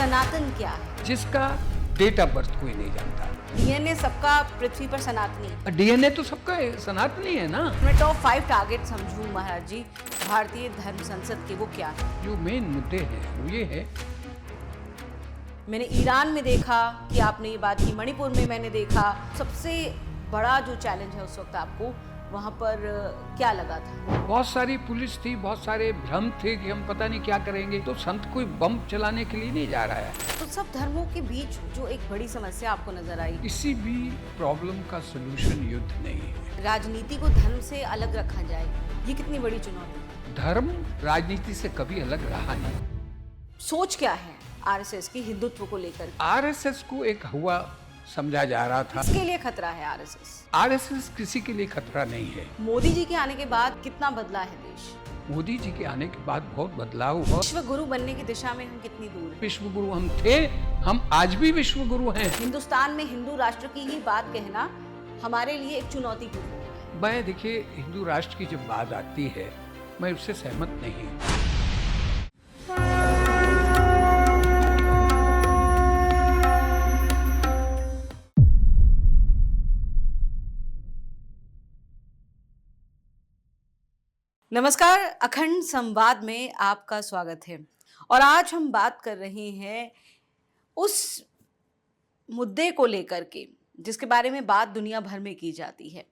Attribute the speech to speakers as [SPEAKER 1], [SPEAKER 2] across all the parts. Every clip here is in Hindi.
[SPEAKER 1] सनातन क्या है?
[SPEAKER 2] जिसका डेट ऑफ बर्थ कोई नहीं जानता।
[SPEAKER 1] डीएनए सबका पृथ्वी पर सनातनी है।
[SPEAKER 2] डीएनए तो सबका सनातनी है ना।
[SPEAKER 1] मैं टॉप 5 टारगेट समझूं महाराज जी भारतीय धर्म संसद के, वो क्या है?
[SPEAKER 2] जो मेन मुद्दे हैं वो ये है,
[SPEAKER 1] मैंने ईरान में देखा कि आपने ये बात की, मणिपुर में मैंने देखा। सबसे बड़ा जो चैलेंज है उस वक्त आपको वहाँ पर क्या लगा था?
[SPEAKER 2] बहुत सारी पुलिस थी, बहुत सारे भ्रम थे कि हम पता नहीं क्या करेंगे। तो संत कोई बम चलाने के लिए नहीं जा रहा है।
[SPEAKER 1] तो सब धर्मों के बीच जो एक बड़ी समस्या आपको नजर आई,
[SPEAKER 2] किसी भी प्रॉब्लम का सलूशन युद्ध नहीं है।
[SPEAKER 1] राजनीति को धर्म से अलग रखा जाए, ये कितनी बड़ी चुनौती?
[SPEAKER 2] धर्म राजनीति से कभी अलग रहा नहीं।
[SPEAKER 1] सोच क्या है आरएसएस की हिंदुत्व को लेकर?
[SPEAKER 2] आरएसएस को एक हुआ समझा जा रहा था।
[SPEAKER 1] किसके लिए खतरा है आरएसएस?
[SPEAKER 2] आरएसएस किसी के लिए खतरा नहीं है।
[SPEAKER 1] मोदी जी के आने के बाद कितना बदला है देश?
[SPEAKER 2] मोदी जी के आने के बाद बहुत बदलाव हुआ।
[SPEAKER 1] विश्व गुरु बनने की दिशा में हम कितनी दूर हैं?
[SPEAKER 2] विश्व गुरु हम थे, हम आज भी विश्व गुरु हैं।
[SPEAKER 1] हिंदुस्तान में हिंदू राष्ट्र की ही बात कहना हमारे लिए एक चुनौती पूर्ण है।
[SPEAKER 2] मैं देखिए, हिंदू राष्ट्र की जब बात आती है मैं उससे सहमत नहीं हूँ।
[SPEAKER 1] नमस्कार, अखंड संवाद में आपका स्वागत है। और आज हम बात कर रहे हैं उस मुद्दे को लेकर के जिसके बारे में बात दुनिया भर में की जाती है।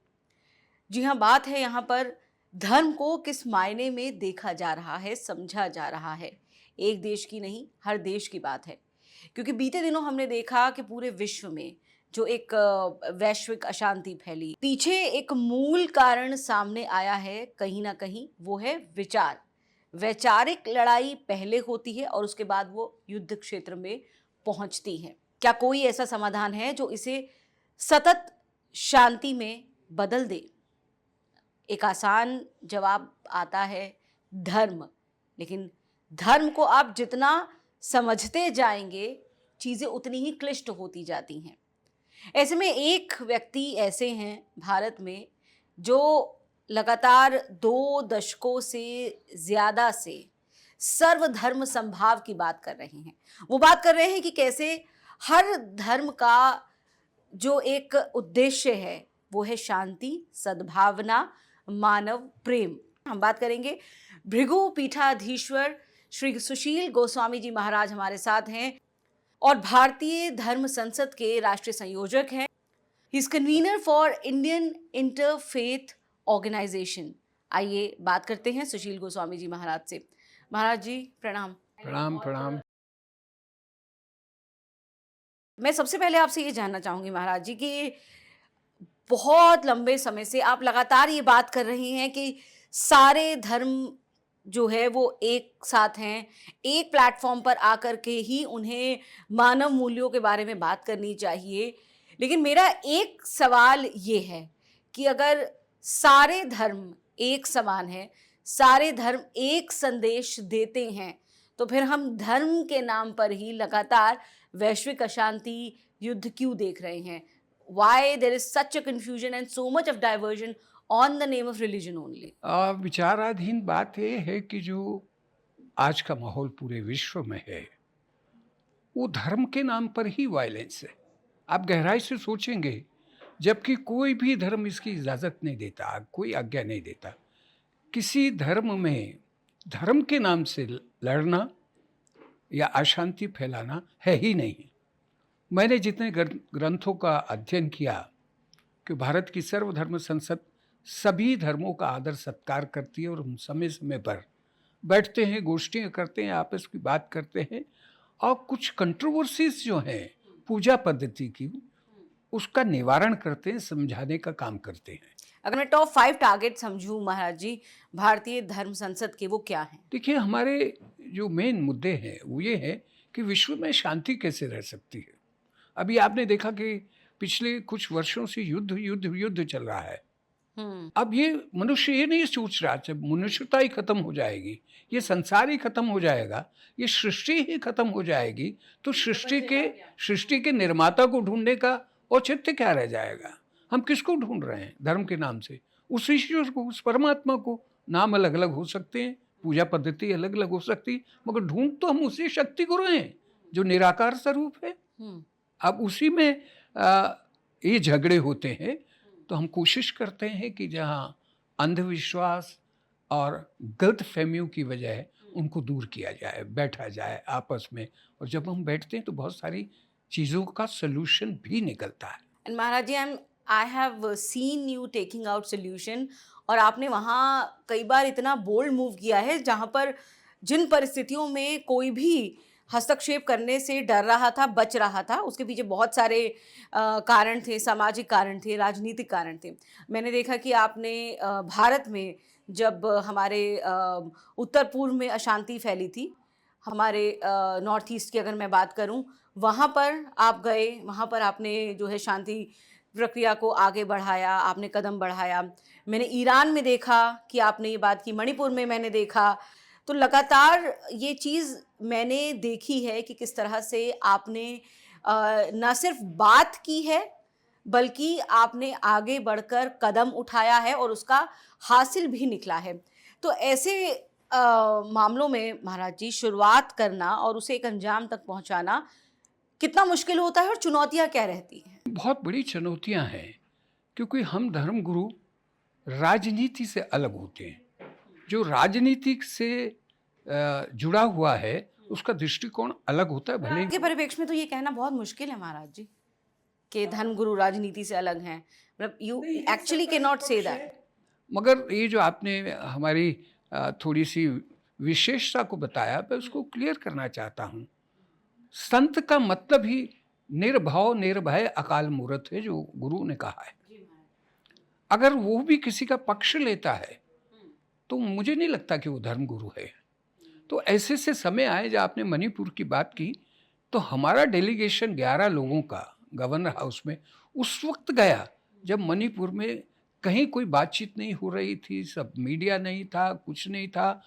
[SPEAKER 1] जी हाँ, बात है यहाँ पर धर्म को किस मायने में देखा जा रहा है, समझा जा रहा है। एक देश की नहीं, हर देश की बात है। क्योंकि बीते दिनों हमने देखा कि पूरे विश्व में जो एक वैश्विक अशांति फैली, पीछे एक मूल कारण सामने आया है कहीं ना कहीं, वो है विचार। वैचारिक लड़ाई पहले होती है और उसके बाद वो युद्ध क्षेत्र में पहुंचती है। क्या कोई ऐसा समाधान है जो इसे सतत शांति में बदल दे? एक आसान जवाब आता है, धर्म। लेकिन धर्म को आप जितना समझते जाएंगे चीजें उतनी ही क्लिष्ट होती जाती हैं। ऐसे में एक व्यक्ति ऐसे हैं भारत में जो लगातार 2 दशकों से ज्यादा से सर्वधर्म संभाव की बात कर रहे हैं। वो बात कर रहे हैं कि कैसे हर धर्म का जो एक उद्देश्य है वो है शांति, सद्भावना, मानव प्रेम। हम बात करेंगे भृगु पीठाधीश्वर श्री सुशील गोस्वामी जी महाराज हमारे साथ हैं और भारतीय धर्म संसद के राष्ट्रीय संयोजक हैं। He is convener for Indian interfaith organisation. आइए बात करते हैं सुशील गोस्वामी जी महाराज से। महाराज जी प्रणाम।
[SPEAKER 2] प्रणाम प्रणाम।
[SPEAKER 1] मैं सबसे पहले आपसे ये जानना चाहूंगी महाराज जी कि बहुत लंबे समय से आप लगातार ये बात कर रहे हैं कि सारे धर्म जो है वो एक साथ हैं, एक प्लेटफॉर्म पर आकर के ही उन्हें मानव मूल्यों के बारे में बात करनी चाहिए। लेकिन मेरा एक सवाल ये है कि अगर सारे धर्म एक समान हैं, सारे धर्म एक संदेश देते हैं, तो फिर हम धर्म के नाम पर ही लगातार वैश्विक अशांति, युद्ध क्यों देख रहे हैं? Why there is such a confusion and so much of diversion on the name of religion only?
[SPEAKER 2] विचाराधीन बात ये है कि जो आज का माहौल पूरे विश्व में है वो धर्म के नाम पर ही वायलेंस है। आप गहराई से सोचेंगे, जबकि कोई भी धर्म इसकी इजाज़त नहीं देता, कोई आज्ञा नहीं देता। किसी धर्म में धर्म के नाम से लड़ना या अशांति फैलाना है ही नहीं। मैंने जितने ग्रंथों का अध्ययन किया कि भारत की सर्वधर्म संसद सभी धर्मों का आदर सत्कार करती है और हम समय समय पर बैठते हैं, गोष्ठियाँ करते हैं, आपस की बात करते हैं और कुछ कंट्रोवर्सीज जो हैं पूजा पद्धति की उसका निवारण करते हैं, समझाने का काम करते हैं।
[SPEAKER 1] अगर मैं टॉप 5 टारगेट समझूं महाराज जी भारतीय धर्म संसद के, वो क्या हैं?
[SPEAKER 2] देखिए, हमारे जो मेन मुद्दे हैं वो ये है कि विश्व में शांति कैसे रह सकती है। अभी आपने देखा कि पिछले कुछ वर्षों से युद्ध युद्ध युद्ध चल रहा है। अब ये मनुष्य ये नहीं सोच रहा, जब मनुष्यता ही खत्म हो जाएगी, ये संसार ही खत्म हो जाएगा, ये सृष्टि ही खत्म हो जाएगी, तो सृष्टि के निर्माता को ढूंढने का औचित्य क्या रह जाएगा? हम किसको ढूंढ रहे हैं धर्म के नाम से? उस ईश्वर को, उस परमात्मा को। नाम अलग अलग हो सकते हैं, पूजा पद्धति अलग अलग हो सकती है, मगर ढूंढ तो हम उसी शक्ति को रहे हैं जो निराकार स्वरूप है। अब उसी में ये झगड़े होते हैं। तो हम कोशिश करते हैं कि जहाँ अंधविश्वास और गलत फहमियों की वजह उनको दूर किया जाए, बैठा जाए आपस में, और जब हम बैठते हैं तो बहुत सारी चीज़ों का सलूशन भी निकलता है।
[SPEAKER 1] And Maharaj ji, I have seen you taking out solution, और आपने वहाँ कई बार इतना बोल्ड मूव किया है जहाँ पर जिन परिस्थितियों में कोई भी हस्तक्षेप करने से डर रहा था, बच रहा था, उसके पीछे बहुत सारे कारण थे, सामाजिक कारण थे, राजनीतिक कारण थे। मैंने देखा कि आपने भारत में जब हमारे उत्तर पूर्व में अशांति फैली थी, हमारे नॉर्थ ईस्ट की अगर मैं बात करूं, वहाँ पर आप गए, वहाँ पर आपने जो है शांति प्रक्रिया को आगे बढ़ाया, आपने कदम बढ़ाया। मैंने ईरान में देखा कि आपने ये बात की, मणिपुर में मैंने देखा। तो लगातार ये चीज़ मैंने देखी है कि किस तरह से आपने न सिर्फ बात की है, बल्कि आपने आगे बढ़कर कदम उठाया है और उसका हासिल भी निकला है। तो ऐसे मामलों में महाराज जी, शुरुआत करना और उसे एक अंजाम तक पहुंचाना कितना मुश्किल होता है और चुनौतियां क्या रहती हैं?
[SPEAKER 2] बहुत बड़ी चुनौतियां हैं, क्योंकि हम धर्मगुरु राजनीति से अलग होते हैं। जो राजनीति से जुड़ा हुआ है उसका दृष्टिकोण अलग होता है। भले
[SPEAKER 1] के परिप्रेक्ष्य में तो ये कहना बहुत मुश्किल है महाराज जी कि धर्मगुरु राजनीति से अलग हैं, मतलब you actually can not say that.
[SPEAKER 2] मगर ये जो आपने हमारी थोड़ी सी विशेषता को बताया, मैं उसको क्लियर करना चाहता हूँ। संत का मतलब ही निर्भाव निर्भय अकाल मूर्त है, जो गुरु ने कहा है। अगर वो भी किसी का पक्ष लेता है तो मुझे नहीं लगता कि वो धर्मगुरु है। तो ऐसे से समय आए, जब आपने मणिपुर की बात की, तो हमारा डेलीगेशन 11 लोगों का गवर्नर हाउस में उस वक्त गया जब मणिपुर में कहीं कोई बातचीत नहीं हो रही थी, सब मीडिया नहीं था, कुछ नहीं था,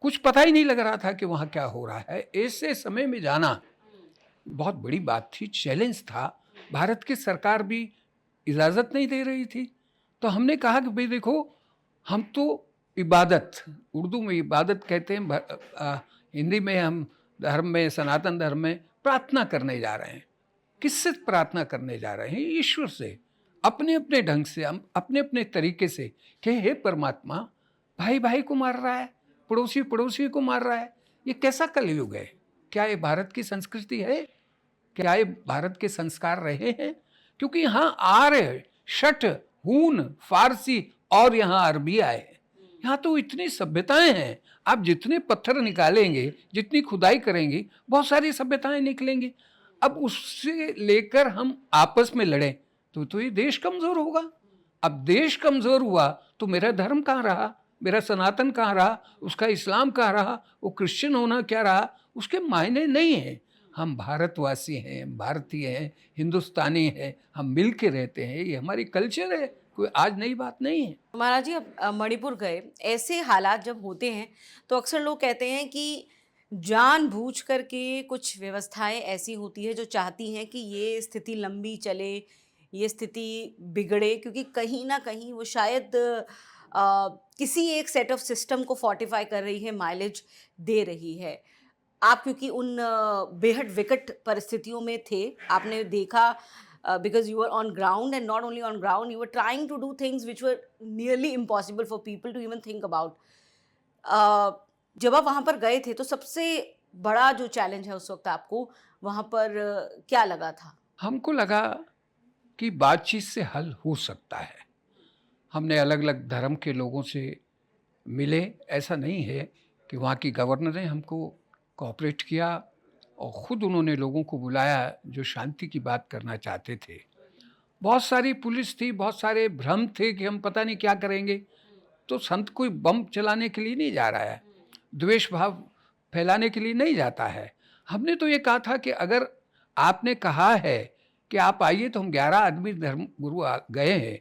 [SPEAKER 2] कुछ पता ही नहीं लग रहा था कि वहाँ क्या हो रहा है। ऐसे समय में जाना बहुत बड़ी बात थी, चैलेंज था। भारत की सरकार भी इजाज़त नहीं दे रही थी। तो हमने कहा कि भाई देखो, हम तो इबादत, उर्दू में इबादत कहते हैं, हिंदी में हम धर्म में, सनातन धर्म में प्रार्थना करने जा रहे हैं। किससे प्रार्थना करने जा रहे हैं? ईश्वर से, अपने अपने ढंग से, हम अपने अपने तरीके से कि हे परमात्मा, भाई भाई को मार रहा है, पड़ोसी पड़ोसी को मार रहा है, ये कैसा कलयुग है? क्या ये भारत की संस्कृति है? क्या ये भारत के संस्कार रहे हैं? क्योंकि यहाँ आर्य, शठ, हून, फारसी और यहाँ अरबी आए। यहाँ तो इतनी सभ्यताएं हैं, आप जितने पत्थर निकालेंगे, जितनी खुदाई करेंगे, बहुत सारी सभ्यताएं निकलेंगी। अब उससे लेकर हम आपस में लड़ें तो ये देश कमज़ोर होगा। अब देश कमज़ोर हुआ तो मेरा धर्म कहाँ रहा, मेरा सनातन कहाँ रहा, उसका इस्लाम कहाँ रहा, वो क्रिश्चियन होना क्या रहा, उसके मायने नहीं हैं। हम भारतवासी हैं, भारतीय हैं, हिंदुस्तानी हैं, हम मिल के रहते हैं, ये हमारी कल्चर है, कोई आज नई बात नहीं है।
[SPEAKER 1] महाराज जी, अब मणिपुर गए, ऐसे हालात जब होते हैं तो अक्सर लोग कहते हैं कि जानबूझ करके कुछ व्यवस्थाएं ऐसी होती है जो चाहती हैं कि ये स्थिति लंबी चले, ये स्थिति बिगड़े, क्योंकि कहीं ना कहीं वो शायद किसी एक सेट ऑफ सिस्टम को फोर्टिफाई कर रही है, माइलेज दे रही है। आप क्योंकि उन बेहद विकट परिस्थितियों में थे, आपने देखा, because you were on ground, and not only on ground, you were trying to do things which were nearly impossible for people to even think about. जब आप वहाँ पर गए थे तो सबसे बड़ा जो चैलेंज है उस वक्त आपको वहाँ पर क्या लगा था?
[SPEAKER 2] हमको लगा कि बातचीत से हल हो सकता है। हमने अलग अलग धर्म के लोगों से मिले, ऐसा नहीं है कि वहाँ की गवर्नर ने हमको कोऑपरेट किया और ख़ुद उन्होंने लोगों को बुलाया जो शांति की बात करना चाहते थे। बहुत सारी पुलिस थी, बहुत सारे भ्रम थे कि हम पता नहीं क्या करेंगे। तो संत कोई बम चलाने के लिए नहीं जा रहा है, द्वेष भाव फैलाने के लिए नहीं जाता है। हमने तो ये कहा था कि अगर आपने कहा है कि आप आइए, तो हम 11 आदमी धर्म गुरु गए हैं,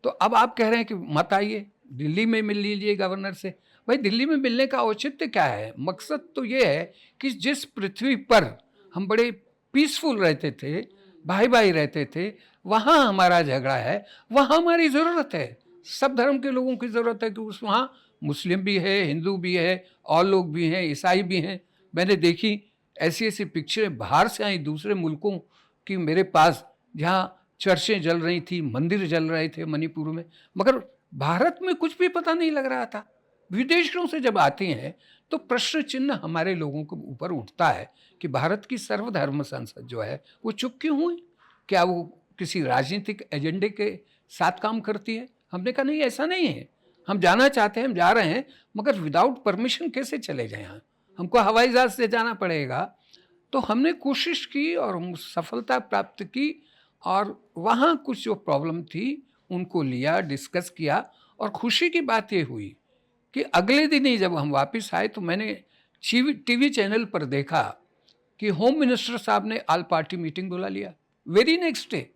[SPEAKER 2] तो अब आप कह रहे हैं कि मत आइए, दिल्ली में मिल लीजिए गवर्नर से। भाई दिल्ली में मिलने का औचित्य क्या है? मकसद तो ये है कि जिस पृथ्वी पर हम बड़े पीसफुल रहते थे, भाई भाई रहते थे, वहाँ हमारा झगड़ा है, वहाँ हमारी ज़रूरत है, सब धर्म के लोगों की ज़रूरत है कि उस वहाँ मुस्लिम भी है, हिंदू भी है, और लोग भी हैं, ईसाई भी हैं। मैंने देखी ऐसी ऐसी पिक्चरें बाहर से आई दूसरे मुल्कों की मेरे पास, जहाँ चर्चें जल रही थी, मंदिर जल रहे थे मणिपुर में, मगर भारत में कुछ भी पता नहीं लग रहा था। विदेशों से जब आती हैं तो प्रश्न चिन्ह हमारे लोगों के ऊपर उठता है कि भारत की सर्वधर्म संसद जो है वो चुप क्यों हुई? क्या वो किसी राजनीतिक एजेंडे के साथ काम करती है? हमने कहा नहीं, ऐसा नहीं है, हम जाना चाहते हैं, हम जा रहे हैं, मगर विदाउट परमिशन कैसे चले जाएं? यहाँ हमको हवाई जहाज से जाना पड़ेगा। तो हमने कोशिश की और हम सफलता प्राप्त की, और वहाँ कुछ जो प्रॉब्लम थी उनको लिया, डिस्कस किया, और खुशी की बात ये हुई कि अगले दिन ही जब हम वापस आए तो मैंने टीवी चैनल पर देखा कि होम मिनिस्टर साहब ने ऑल पार्टी मीटिंग बुला लिया वेरी नेक्स्ट डे।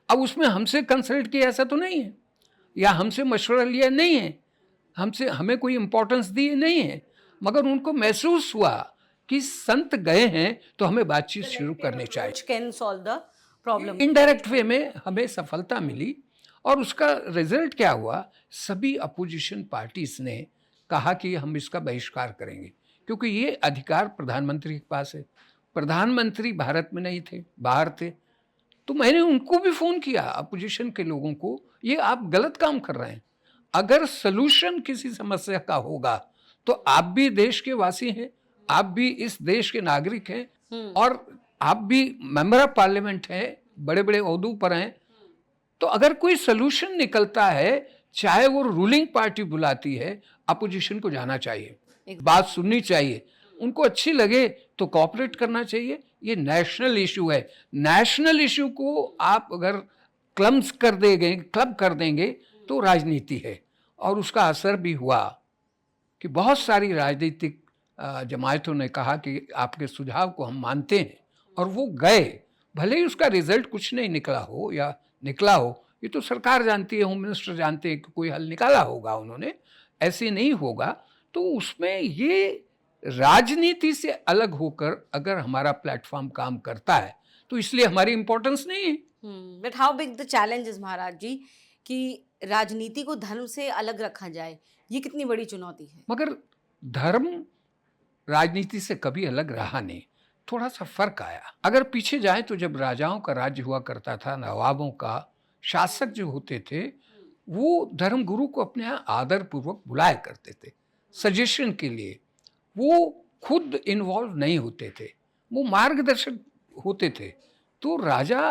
[SPEAKER 2] अब उसमें हमसे कंसल्ट किया ऐसा तो नहीं है, या हमसे मशवरा लिया नहीं है, हमें कोई इम्पोर्टेंस दी नहीं है, मगर उनको महसूस हुआ कि संत गए हैं तो हमें बातचीत शुरू करनी चाहिए।
[SPEAKER 1] Can solve the problem.
[SPEAKER 2] Indirect way में हमें सफलता मिली, और उसका रिजल्ट क्या हुआ? सभी अपोजिशन पार्टीज ने कहा कि हम इसका बहिष्कार करेंगे, क्योंकि ये अधिकार प्रधानमंत्री के पास है। प्रधानमंत्री भारत में नहीं थे, बाहर थे। तो मैंने उनको भी फ़ोन किया, अपोजिशन के लोगों को, ये आप गलत काम कर रहे हैं। अगर सलूशन किसी समस्या का होगा तो आप भी देश के वासी हैं, आप भी इस देश के नागरिक हैं, और आप भी मेंबर ऑफ पार्लियामेंट हैं, बड़े बड़े ओहदों पर हैं। तो अगर कोई सलूशन निकलता है, चाहे वो रूलिंग पार्टी बुलाती है, अपोजिशन को जाना चाहिए, बात सुननी चाहिए, उनको अच्छी लगे तो कोऑपरेट करना चाहिए। ये नेशनल इशू है। नेशनल इशू को आप अगर क्लब कर देंगे तो राजनीति है। और उसका असर भी हुआ कि बहुत सारी राजनीतिक जमायतों ने कहा कि आपके सुझाव को हम मानते हैं, और वो गए। भले ही उसका रिजल्ट कुछ नहीं निकला हो या निकला हो, ये तो सरकार जानती है, होम मिनिस्टर जानते हैं कि कोई हल निकाला होगा उन्होंने, ऐसे नहीं होगा। तो उसमें ये राजनीति से अलग होकर अगर हमारा प्लेटफॉर्म काम करता है तो इसलिए हमारी इंपॉर्टेंस नहीं है।
[SPEAKER 1] But how big the challenge is Maharaj ji कि राजनीति को धर्म से अलग रखा जाए, ये कितनी बड़ी चुनौती है।
[SPEAKER 2] मगर धर्म राजनीति से कभी अलग रहा नहीं, थोड़ा सा फर्क आया। अगर पीछे जाए तो जब राजाओं का राज्य हुआ करता था, नवाबों का, शासक जो होते थे, वो धर्म गुरु को अपने यहाँ आदर पूर्वक बुलाया करते थे सजेशन के लिए। वो खुद इन्वॉल्व नहीं होते थे, वो मार्गदर्शक होते थे। तो राजा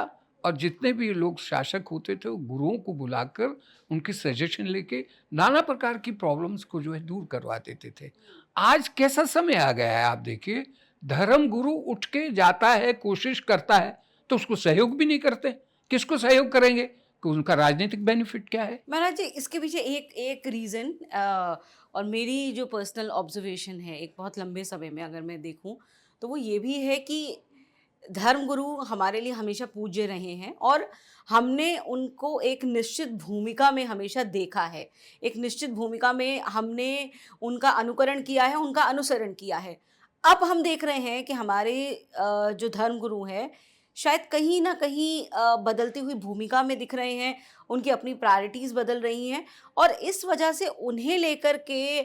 [SPEAKER 2] और जितने भी लोग शासक होते थे वो गुरुओं को बुलाकर उनकी सजेशन लेके नाना प्रकार की प्रॉब्लम्स को जो है दूर करवा देते थे। आज कैसा समय आ गया है, आप देखिए, धर्म गुरु उठ के जाता है, कोशिश करता है, तो उसको सहयोग भी नहीं करते। किसको सहयोग करेंगे कि उनका राजनीतिक बेनिफिट क्या है?
[SPEAKER 1] महाराज जी, इसके पीछे एक रीज़न और मेरी जो पर्सनल ऑब्जर्वेशन है एक बहुत लंबे समय में अगर मैं देखूं तो वो ये भी है कि धर्मगुरु हमारे लिए हमेशा पूज्य रहे हैं और हमने उनको एक निश्चित भूमिका में हमेशा देखा है, एक निश्चित भूमिका में हमने उनका अनुकरण किया है, उनका अनुसरण किया है। अब हम देख रहे हैं कि हमारे जो धर्मगुरु हैं शायद कहीं ना कहीं बदलती हुई भूमिका में दिख रहे हैं, उनकी अपनी प्रायोरिटीज़ बदल रही हैं और इस वजह से उन्हें लेकर के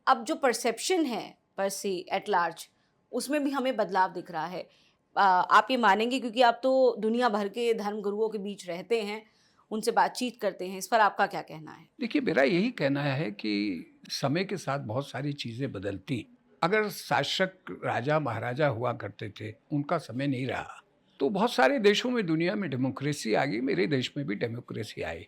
[SPEAKER 1] अब जो परसेप्शन है पर से एट लार्ज उसमें भी हमें बदलाव दिख रहा है। आप ये मानेंगे क्योंकि आप तो दुनिया भर के धर्म गुरुओं के बीच रहते हैं, उनसे बातचीत करते हैं, इस पर आपका क्या कहना है?
[SPEAKER 2] देखिए, मेरा यही कहना है कि समय के साथ बहुत सारी चीज़ें बदलती। अगर शासक राजा महाराजा हुआ करते थे, उनका समय नहीं रहा, तो बहुत सारे देशों में दुनिया में डेमोक्रेसी आ गई, मेरे देश में भी डेमोक्रेसी आई।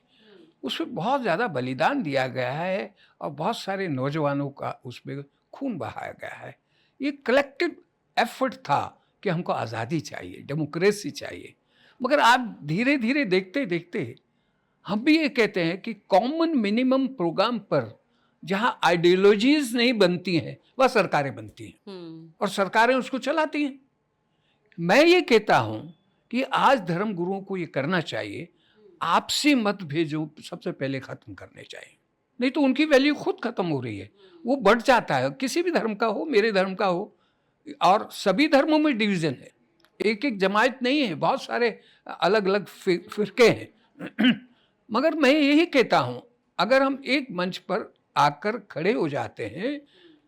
[SPEAKER 2] उसमें बहुत ज़्यादा बलिदान दिया गया है और बहुत सारे नौजवानों का उसमें खून बहाया गया है। ये कलेक्टिव एफर्ट था कि हमको आज़ादी चाहिए, डेमोक्रेसी चाहिए। मगर आप धीरे धीरे देखते देखते हम भी ये कहते हैं कि कॉमन मिनिमम प्रोग्राम पर जहाँ आइडियोलॉजीज नहीं बनती हैं वह सरकारें बनती हैं और सरकारें उसको चलाती हैं। मैं ये कहता हूँ कि आज धर्म गुरुओं को ये करना चाहिए, आपसी मतभेदों सबसे पहले ख़त्म करने चाहिए, नहीं तो उनकी वैल्यू खुद ख़त्म हो रही है, वो बढ़ जाता है। किसी भी धर्म का हो, मेरे धर्म का हो, और सभी धर्मों में डिवीज़न है, एक एक जमात नहीं है, बहुत सारे अलग अलग फिरके हैं। मगर मैं यही कहता हूँ, अगर हम एक मंच पर आकर खड़े हो जाते हैं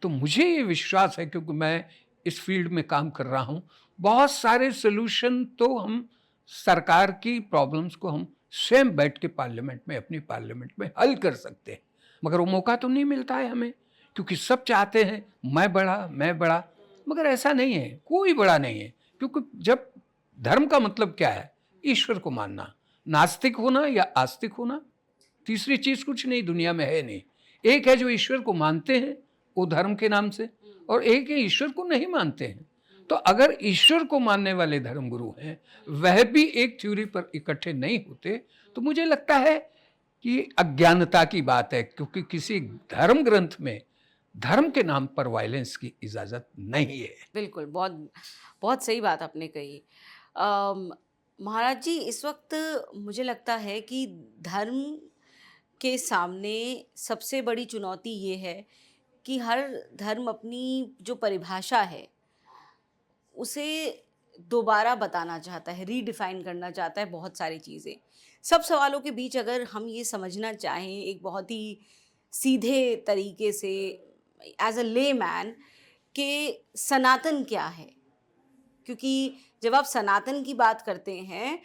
[SPEAKER 2] तो मुझे ये विश्वास है, क्योंकि मैं इस फील्ड में काम कर रहा हूँ, बहुत सारे सोल्यूशन तो हम सरकार की प्रॉब्लम्स को हम स्वयं बैठ के पार्लियामेंट में, अपनी पार्लियामेंट में हल कर सकते हैं, मगर वो मौका तो नहीं मिलता है हमें, क्योंकि सब चाहते हैं मैं बड़ा, मगर ऐसा नहीं है, कोई बड़ा नहीं है। क्योंकि जब धर्म का मतलब क्या है? ईश्वर को मानना, नास्तिक होना या आस्तिक होना, तीसरी चीज कुछ नहीं दुनिया में है नहीं। एक है जो ईश्वर को मानते हैं वो धर्म के नाम से, और एक है ईश्वर को नहीं मानते हैं। तो अगर ईश्वर को मानने वाले धर्मगुरु हैं, वह भी एक थ्योरी पर इकट्ठे नहीं होते, तो मुझे लगता है कि अज्ञानता की बात है, क्योंकि किसी धर्म ग्रंथ में धर्म के नाम पर वायलेंस की इजाजत नहीं है।
[SPEAKER 1] बिल्कुल, बहुत बहुत सही बात आपने कही। महाराज जी, इस वक्त मुझे लगता है कि धर्म के सामने सबसे बड़ी चुनौती ये है कि हर धर्म अपनी जो परिभाषा है उसे दोबारा बताना चाहता है, रीडिफाइन करना चाहता है बहुत सारी चीज़ें। सब सवालों के बीच अगर हम ये समझना चाहें एक बहुत ही सीधे तरीके से एज अ लेमैन कि सनातन क्या है, क्योंकि जब आप सनातन की बात करते हैं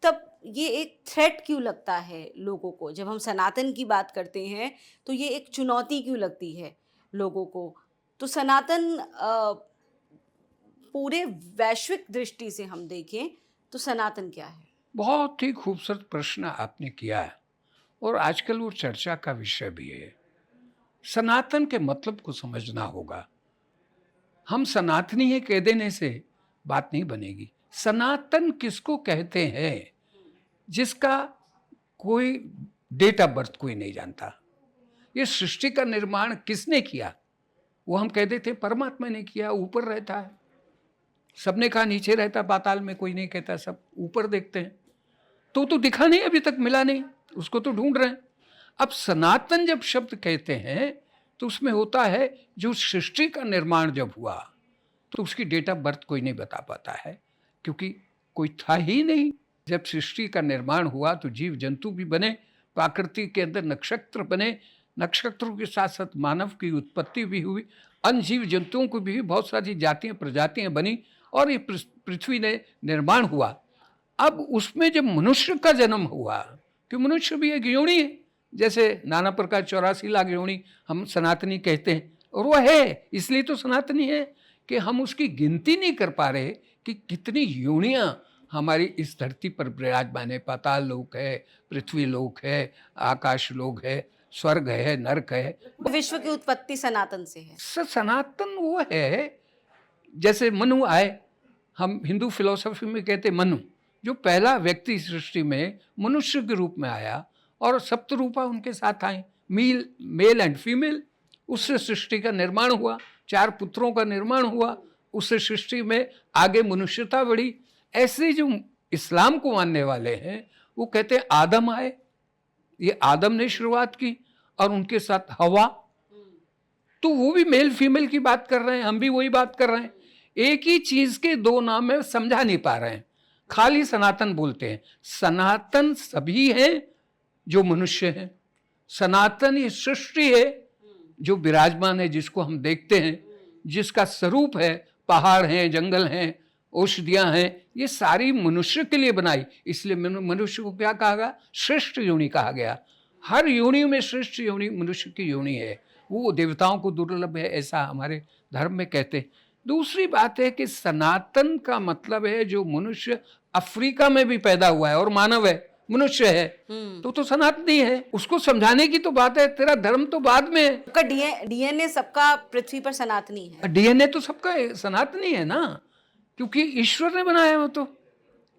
[SPEAKER 1] तब ये एक थ्रेट क्यों लगता है लोगों को? जब हम सनातन की बात करते हैं तो ये एक चुनौती क्यों लगती है लोगों को? तो सनातन पूरे वैश्विक दृष्टि से हम देखें तो सनातन क्या है?
[SPEAKER 2] बहुत ही खूबसूरत प्रश्न आपने किया है, और आजकल वो चर्चा का विषय भी है। सनातन के मतलब को समझना होगा। हम सनातनी है कह देने से बात नहीं बनेगी। सनातन किसको कहते हैं? जिसका कोई डेट ऑफ बर्थ कोई नहीं जानता। ये सृष्टि का निर्माण किसने किया? वो हम कह देते परमात्मा ने किया, ऊपर रहता है। सबने कहा नीचे रहता पाताल में, कोई नहीं कहता, सब ऊपर देखते हैं। तो दिखा नहीं, अभी तक मिला नहीं, उसको तो ढूंढ रहे हैं। अब सनातन जब शब्द कहते हैं तो उसमें होता है जो सृष्टि का निर्माण जब हुआ तो उसकी डेट ऑफ बर्थ कोई नहीं बता पाता है, क्योंकि कोई था ही नहीं। जब सृष्टि का निर्माण हुआ तो जीव जंतु भी बने, प्रकृति के अंदर नक्षत्र बने, नक्षत्रों के साथ साथ मानव की उत्पत्ति भी हुई, अन्य जीव जंतुओं को भी बहुत सारी जातियाँ प्रजातियाँ बनी, और ये पृथ्वी ने निर्माण हुआ। अब उसमें जब मनुष्य का जन्म हुआ, कि मनुष्य भी एक योनि है, जैसे नाना प्रकार 84 लाख योनि हम सनातनी कहते हैं, और वह है इसलिए तो सनातनी है कि हम उसकी गिनती नहीं कर पा रहे कि कितनी योनियाँ हमारी इस धरती पर विराजमान है। पाताल लोक है, पृथ्वी लोक है, आकाश लोक है, स्वर्ग है, नरक है।
[SPEAKER 1] विश्व की उत्पत्ति सनातन से है।
[SPEAKER 2] सनातन वो है, जैसे मनु आए, हम हिंदू फिलोसफी में कहते मनु, जो पहला व्यक्ति सृष्टि में मनुष्य के रूप में आया, और सप्तरूपा उनके साथ आए, मेल एंड फीमेल। उससे सृष्टि का निर्माण हुआ, 4 पुत्रों का निर्माण हुआ, उससे सृष्टि में आगे मनुष्यता बढ़ी। ऐसे जो इस्लाम को मानने वाले हैं वो कहते हैं आदम आए, ये आदम ने शुरुआत की, और उनके साथ हवा। तो वो भी मेल फीमेल की बात कर रहे हैं, हम भी वही बात कर रहे हैं। एक ही चीज के दो नाम है, समझा नहीं पा रहे हैं, खाली सनातन बोलते हैं। सनातन सभी हैं जो मनुष्य हैं, सनातन ये सृष्टि है जो विराजमान है, जिसको हम देखते हैं, जिसका स्वरूप है, पहाड़ हैं, जंगल हैं, औषधियां हैं, ये सारी मनुष्य के लिए बनाई। इसलिए मनुष्य को क्या कहा गया? श्रेष्ठ योनि कहा गया। हर योनि में श्रेष्ठ योनि मनुष्य की योनि है, वो देवताओं को दुर्लभ है, ऐसा हमारे धर्म में कहते हैं। दूसरी बात है कि सनातन का मतलब है जो मनुष्य अफ्रीका में भी पैदा हुआ है और मानव है, मनुष्य है, तो सनातनी है। उसको समझाने की तो बात है, तेरा धर्म तो बाद में है।
[SPEAKER 1] का डीएनए सबका पृथ्वी पर सनातनी है।
[SPEAKER 2] डीएनए तो सबका सनातनी है ना, क्योंकि ईश्वर ने बनाया हो, तो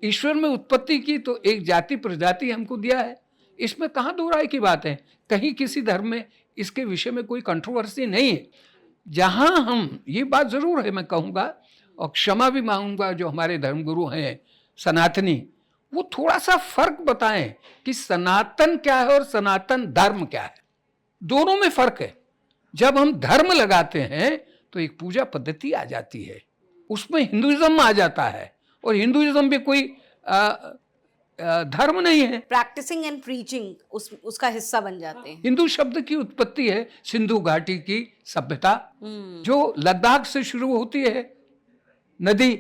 [SPEAKER 2] ईश्वर में उत्पत्ति की तो एक जाति प्रजाति हमको दिया है। इसमें कहाँ दो राय की बात है? कहीं किसी धर्म में इसके विषय में कोई कंट्रोवर्सी नहीं है। जहां हम ये बात जरूर है, मैं कहूँगा और क्षमा भी मांगूंगा जो हमारे धर्मगुरु हैं सनातनी, वो थोड़ा सा फर्क बताएं कि सनातन क्या है और सनातन धर्म क्या है। दोनों में फर्क है। जब हम धर्म लगाते हैं तो एक पूजा पद्धति आ जाती है, उसमें हिंदुइज्म आ जाता है, और हिंदुइज्म भी कोई धर्म नहीं है।
[SPEAKER 1] प्रैक्टिसिंग एंड प्रीचिंग उसका हिस्सा बन जाते हैं।
[SPEAKER 2] हिंदू शब्द की उत्पत्ति है सिंधु घाटी की सभ्यता, जो लद्दाख से शुरू होती है नदी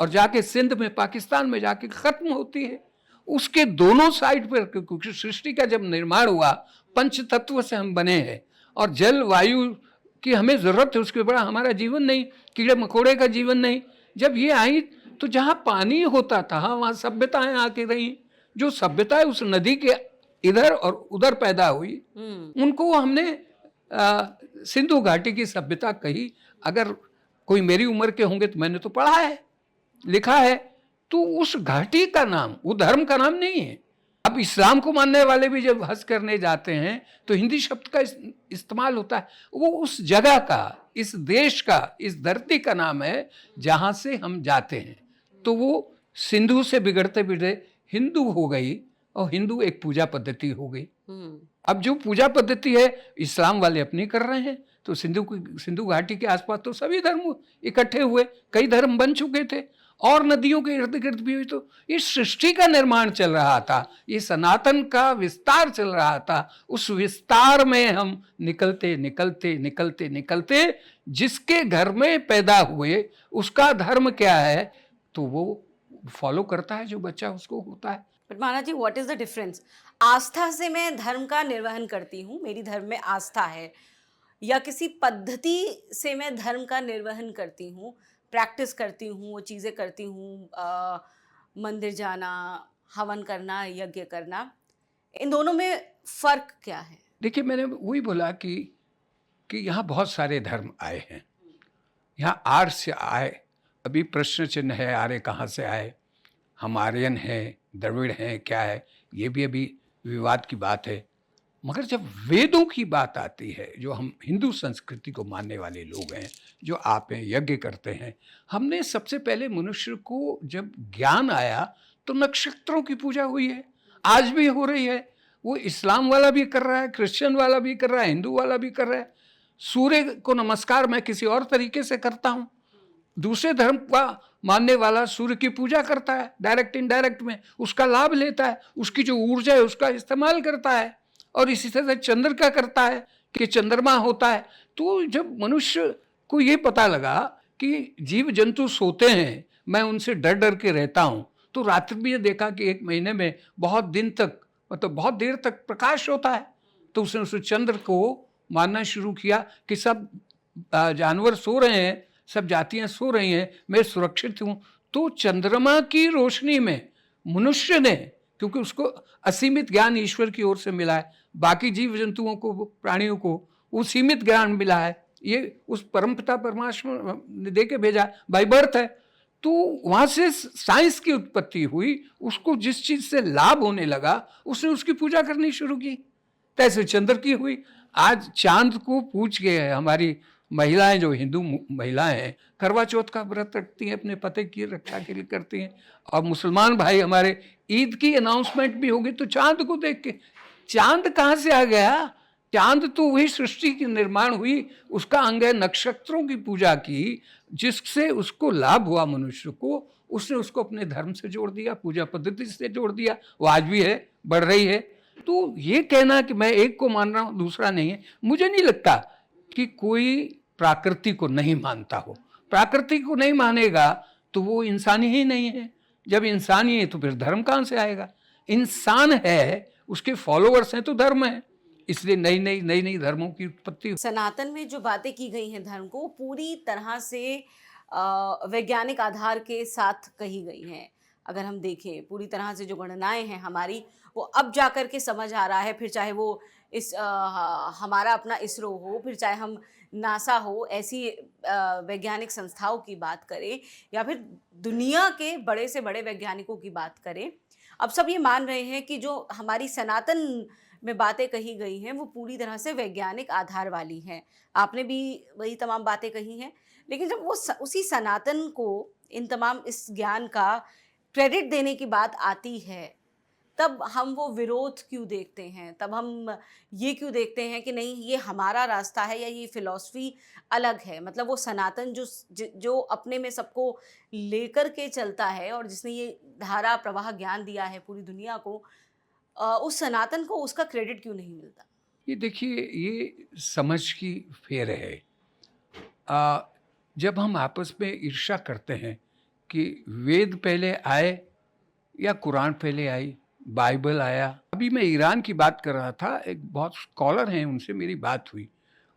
[SPEAKER 2] और जाके सिंध में, पाकिस्तान में जाके खत्म होती है। उसके दोनों साइड पर, क्योंकि सृष्टि का जब निर्माण हुआ पंच तत्व से हम बने हैं और जल वायु की हमें जरूरत है, उसके बड़ा हमारा जीवन नहीं, कीड़े मकोड़े का जीवन नहीं। जब ये आई तो जहाँ पानी होता था वहाँ सभ्यताएं आके रही। जो सभ्यताएं उस नदी के इधर और उधर पैदा हुई, उनको हमने सिंधु घाटी की सभ्यता कही। अगर कोई मेरी उम्र के होंगे तो मैंने तो पढ़ा है, लिखा है। तो उस घाटी का नाम, वो धर्म का नाम नहीं है। अब इस्लाम को मानने वाले भी जब हज करने जाते हैं तो हिंदी शब्द का इस्तेमाल होता है। वो उस जगह का, इस देश का, इस धरती का नाम है जहां से हम जाते हैं। तो वो सिंधु से बिगड़ते बिगड़ते हिंदू हो गई और हिंदू एक पूजा पद्धति हो गई। अब जो पूजा पद्धति है इस्लाम वाले अपनी कर रहे हैं, तो सिंधु घाटी के आसपास तो सभी धर्म इकट्ठे हुए, कई धर्म बन चुके थे और नदियों के इर्द गिर्द भी हुई। तो इस सृष्टि का निर्माण चल रहा था, ये सनातन का विस्तार चल रहा था। उस विस्तार में हम निकलते निकलते निकलते निकलते जिसके घर में पैदा हुए उसका धर्म क्या है तो वो फॉलो करता है, जो बच्चा उसको होता है।
[SPEAKER 1] बट माना जी, व्हाट इज द डिफरेंस? आस्था से मैं धर्म का निर्वहन करती हूँ, मेरी धर्म में आस्था है, या किसी पद्धति से मैं धर्म का निर्वहन करती हूँ, प्रैक्टिस करती हूँ, वो चीज़ें करती हूँ, मंदिर जाना, हवन करना, यज्ञ करना, इन दोनों में फ़र्क क्या है?
[SPEAKER 2] देखिए, मैंने वही बोला कि यहाँ बहुत सारे धर्म आए हैं। यहाँ आर्य से आए, अभी प्रश्न चिन्ह है आर्य कहाँ से आए, हम आर्यन हैं, द्रविड़ हैं, क्या है, ये भी अभी विवाद की बात है। मगर जब वेदों की बात आती है, जो हम हिंदू संस्कृति को मानने वाले लोग हैं, जो आप हैं, यज्ञ करते हैं, हमने सबसे पहले मनुष्य को जब ज्ञान आया तो नक्षत्रों की पूजा हुई है, आज भी हो रही है। वो इस्लाम वाला भी कर रहा है, क्रिश्चियन वाला भी कर रहा है, हिंदू वाला भी कर रहा है। सूर्य को नमस्कार मैं किसी और तरीके से करता हूँ, दूसरे धर्म का मानने वाला सूर्य की पूजा करता है, डायरेक्ट इनडायरेक्ट में उसका लाभ लेता है, उसकी जो ऊर्जा है उसका इस्तेमाल करता है। और इसी तरह चंद्र का करता है कि चंद्रमा होता है। तो जब मनुष्य को ये पता लगा कि जीव जंतु सोते हैं, मैं उनसे डर डर के रहता हूँ, तो रात्रि भी ये देखा कि एक महीने में बहुत दिन तक, मतलब बहुत देर तक प्रकाश होता है। तो उसने उस चंद्र को मानना शुरू किया कि सब जानवर सो रहे हैं, सब जातियां सो रही हैं, मैं सुरक्षित हूँ। तो चंद्रमा की रोशनी में मनुष्य ने, क्योंकि उसको असीमित ज्ञान ईश्वर की ओर से मिला है, बाकी जीव जंतुओं को, प्राणियों को वो सीमित ज्ञान मिला है, ये उस परमपिता परमात्मा ने दे के भेजा, बाय बर्थ है। तो वहाँ से साइंस की उत्पत्ति हुई, उसको जिस चीज़ से लाभ होने लगा उसने उसकी पूजा करनी शुरू की, तैसे चंद्र की हुई। आज चांद को पूछ के हमारी महिलाएं, जो हिंदू महिलाएं हैं, करवा चौथ का व्रत रखती हैं, अपने पति की रक्षा के लिए करती हैं। और मुसलमान भाई हमारे ईद की अनाउंसमेंट भी होगी तो चांद को देख के, चांद कहाँ से आ गया? चांद तो वही सृष्टि की निर्माण हुई, उसका अंग है। नक्षत्रों की पूजा की, जिससे उसको लाभ हुआ मनुष्य को, उसने उसको अपने धर्म से जोड़ दिया, पूजा पद्धति से जोड़ दिया। वो आज भी है, बढ़ रही है। तो ये कहना कि मैं एक को मान रहा हूँ दूसरा नहीं है, मुझे नहीं लगता कि कोई प्रकृति को नहीं मानता हो। प्रकृति को नहीं मानेगा तो वो इंसानी ही नहीं है। जब इंसान ही है तो फिर धर्म कहाँ से आएगा? इंसान है, उसके फॉलोअर्स हैं तो धर्म है। इसलिए नई नई धर्मों की उत्पत्ति।
[SPEAKER 1] सनातन में जो बातें की गई हैं धर्म को, पूरी तरह से वैज्ञानिक आधार के साथ कही गई हैं। अगर हम देखें, पूरी तरह से जो गणनाएं हैं हमारी, वो अब जाकर के समझ आ रहा है। फिर चाहे वो हमारा अपना इसरो हो, फिर चाहे हम नासा हो, ऐसी वैज्ञानिक संस्थाओं की बात करें, या फिर दुनिया के बड़े से बड़े वैज्ञानिकों की बात करें, अब सब ये मान रहे हैं कि जो हमारी सनातन में बातें कही गई हैं वो पूरी तरह से वैज्ञानिक आधार वाली हैं। आपने भी वही तमाम बातें कही हैं। लेकिन जब वो उसी सनातन को इन तमाम इस ज्ञान का क्रेडिट देने की बात आती है, तब हम वो विरोध क्यों देखते हैं? तब हम ये क्यों देखते हैं कि नहीं, ये हमारा रास्ता है या ये फिलॉसफी अलग है? मतलब वो सनातन जो अपने में सबको लेकर के चलता है और जिसने ये धारा प्रवाह ज्ञान दिया है पूरी दुनिया को, उस सनातन को उसका क्रेडिट क्यों नहीं मिलता?
[SPEAKER 2] ये देखिए, ये समझ की फेर है। जब हम आपस में ईर्ष्या करते हैं कि वेद पहले आए या कुरान पहले आई, बाइबल आया। अभी मैं ईरान की बात कर रहा था, एक बहुत स्कॉलर हैं, उनसे मेरी बात हुई।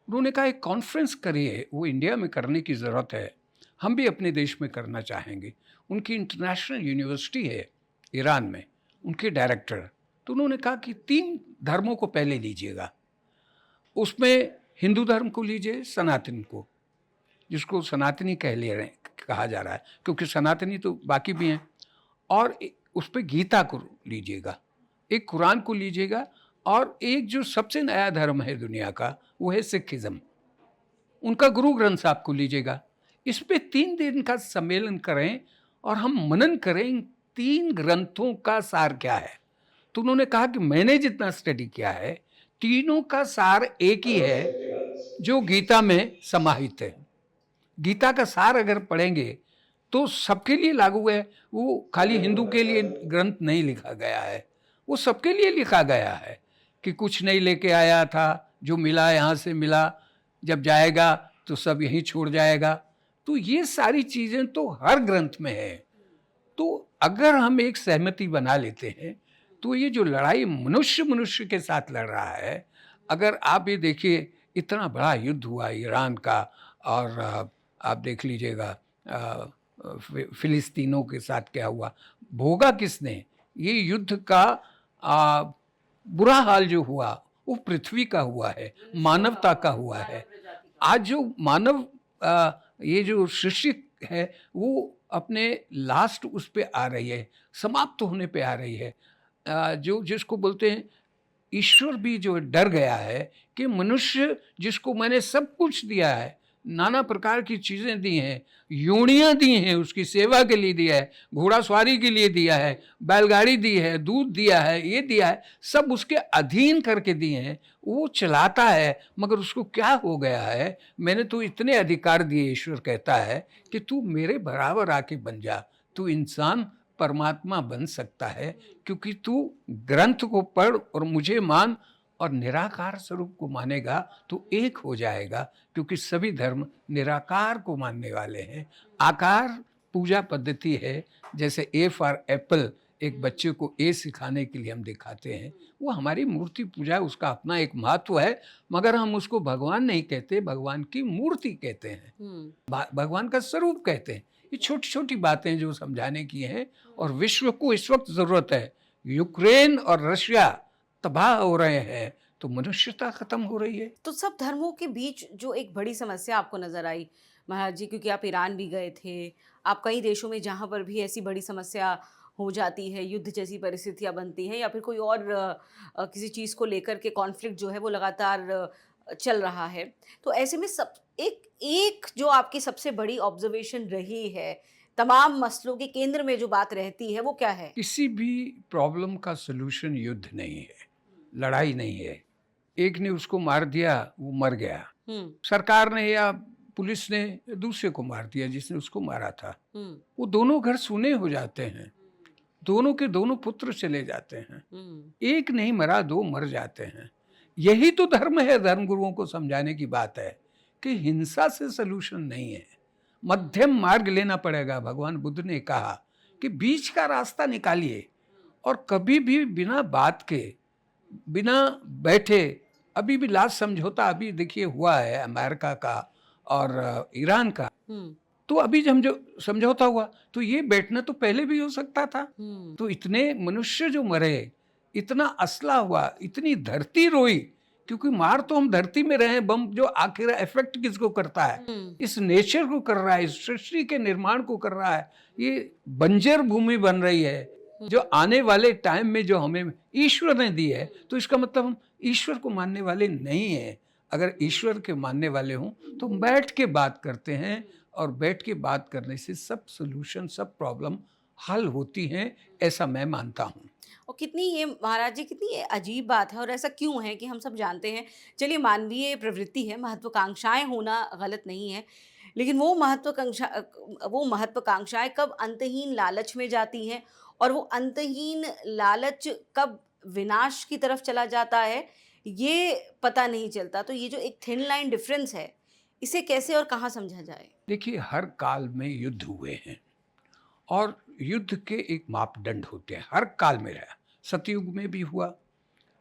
[SPEAKER 2] उन्होंने कहा एक कॉन्फ्रेंस करिए, वो इंडिया में करने की ज़रूरत है, हम भी अपने देश में करना चाहेंगे। उनकी इंटरनेशनल यूनिवर्सिटी है ईरान में, उनके डायरेक्टर। तो उन्होंने कहा कि 3 धर्मों को पहले लीजिएगा, उसमें हिंदू धर्म को लीजिए, सनातन को, जिसको सनातनी कहा जा रहा है, क्योंकि सनातनी तो बाकी भी हैं, और उस पर गीता को लीजिएगा, एक कुरान को लीजिएगा, और एक जो सबसे नया धर्म है दुनिया का वो है सिखिज़्म, उनका गुरु ग्रंथ साहब को लीजिएगा। इस पे 3 दिन का सम्मेलन करें और हम मनन करें इन 3 ग्रंथों का सार क्या है। तो उन्होंने कहा कि मैंने जितना स्टडी किया है, तीनों का सार एक ही है जो गीता में समाहित है। गीता का सार अगर पढ़ेंगे तो सबके लिए लागू है, वो खाली हिंदू के लिए ग्रंथ नहीं लिखा गया है, वो सबके लिए लिखा गया है कि कुछ नहीं लेके आया था, जो मिला यहाँ से मिला, जब जाएगा तो सब यहीं छोड़ जाएगा। तो ये सारी चीज़ें तो हर ग्रंथ में है। तो अगर हम एक सहमति बना लेते हैं तो ये जो लड़ाई मनुष्य के साथ लड़ रहा है, अगर आप ये देखिए इतना बड़ा युद्ध हुआ ईरान का, और आप देख लीजिएगा फिलिस्तीनों के साथ क्या हुआ, भोगा किसने? ये युद्ध का बुरा हाल जो हुआ वो पृथ्वी का हुआ है, मानवता का हुआ है। आज जो मानव ये जो सृष्टि है वो अपने लास्ट उस पे आ रही है, समाप्त होने पे आ रही है। जो जिसको बोलते हैं ईश्वर भी जो डर गया है कि मनुष्य जिसको मैंने सब कुछ दिया है, नाना प्रकार की चीज़ें दी हैं, योनियाँ दी हैं, उसकी सेवा के लिए दिया है, घोड़ासवारी के लिए दिया है, बैलगाड़ी दी है, दूध दिया है, ये दिया है, सब उसके अधीन करके दिए हैं, वो चलाता है। मगर उसको क्या हो गया है, मैंने तो इतने अधिकार दिए, ईश्वर कहता है कि तू मेरे बराबर आके बन जा, तू इंसान परमात्मा बन सकता है, क्योंकि तू ग्रंथ को पढ़ और मुझे मान और निराकार स्वरूप को मानेगा तो एक हो जाएगा, क्योंकि सभी धर्म निराकार को मानने वाले हैं। आकार पूजा पद्धति है, जैसे ए फॉर एप्पल, एक बच्चे को ए सिखाने के लिए हम दिखाते हैं, वो हमारी मूर्ति पूजा, उसका अपना एक महत्व है, मगर हम उसको भगवान नहीं कहते, भगवान की मूर्ति कहते हैं, भगवान का स्वरूप कहते हैं। ये छोटी छोटी बातें जो समझाने की हैं, और विश्व को इस वक्त ज़रूरत है। यूक्रेन और रशिया तबाह हो रहे हैं तो मनुष्यता खत्म हो रही है।
[SPEAKER 1] तो सब धर्मों के बीच जो एक बड़ी समस्या आपको नजर आई महाराज जी, क्योंकि आप ईरान भी गए थे, आप कई देशों में जहाँ पर भी ऐसी बड़ी समस्या हो जाती है, युद्ध जैसी परिस्थितियाँ बनती हैं, या फिर कोई और किसी चीज़ को लेकर के कॉन्फ्लिक्ट जो है वो लगातार चल रहा है, तो ऐसे में सब एक एक जो आपकी सबसे बड़ी ऑब्जर्वेशन रही है, तमाम मसलों के केंद्र में जो बात रहती है वो क्या है?
[SPEAKER 2] किसी भी प्रॉब्लम का सलूशन युद्ध नहीं है, लड़ाई नहीं है। एक ने उसको मार दिया, वो मर गया, सरकार ने या पुलिस ने दूसरे को मार दिया जिसने उसको मारा था, वो दोनों घर सूने हो जाते हैं, दोनों के दोनों पुत्र चले जाते हैं, एक नहीं मरा, 2 मर जाते हैं। यही तो धर्म है। धर्म गुरुओं को समझाने की बात है कि हिंसा से सलूशन नहीं है, मध्यम मार्ग लेना पड़ेगा। भगवान बुद्ध ने कहा कि बीच का रास्ता निकालिए, और कभी भी बिना बात के, बिना बैठे, अभी भी लास्ट समझौता अभी देखिए हुआ है अमेरिका का और ईरान का, तो अभी जब जो समझौता हुआ तो ये बैठना तो पहले भी हो सकता था। तो इतने मनुष्य जो मरे, इतना असला हुआ, इतनी धरती रोई, क्योंकि मार तो हम धरती में रहे, बम जो आखिर इफेक्ट किसको करता है? इस नेचर को कर रहा है, इस सृष्टि के निर्माण को कर रहा है। ये बंजर भूमि बन रही है जो आने वाले टाइम में जो हमें ईश्वर ने दी है, तो इसका मतलब हम ईश्वर को मानने वाले नहीं हैं। अगर ईश्वर के मानने वाले हों तो बैठ के बात करते हैं, और बैठ के बात करने से सब सॉल्यूशन, सब प्रॉब्लम हल होती हैं, ऐसा मैं मानता हूँ।
[SPEAKER 1] और कितनी ये महाराज जी, कितनी ये अजीब बात है, और ऐसा क्यों है कि हम सब जानते हैं, चलिए मानवीय प्रवृत्ति है, महत्वाकांक्षाएं होना गलत नहीं है, लेकिन वो महत्वाकांक्षाएं कब अंतहीन लालच में जाती हैं, और वो अंतहीन लालच कब विनाश की तरफ चला जाता है, ये पता नहीं चलता। तो ये जो एक थिन लाइन डिफरेंस है, इसे कैसे और कहाँ समझा जाए?
[SPEAKER 2] देखिए, हर काल में युद्ध हुए हैं, और युद्ध के एक मापदंड होते हैं, हर काल में रहा। सतयुग में भी हुआ,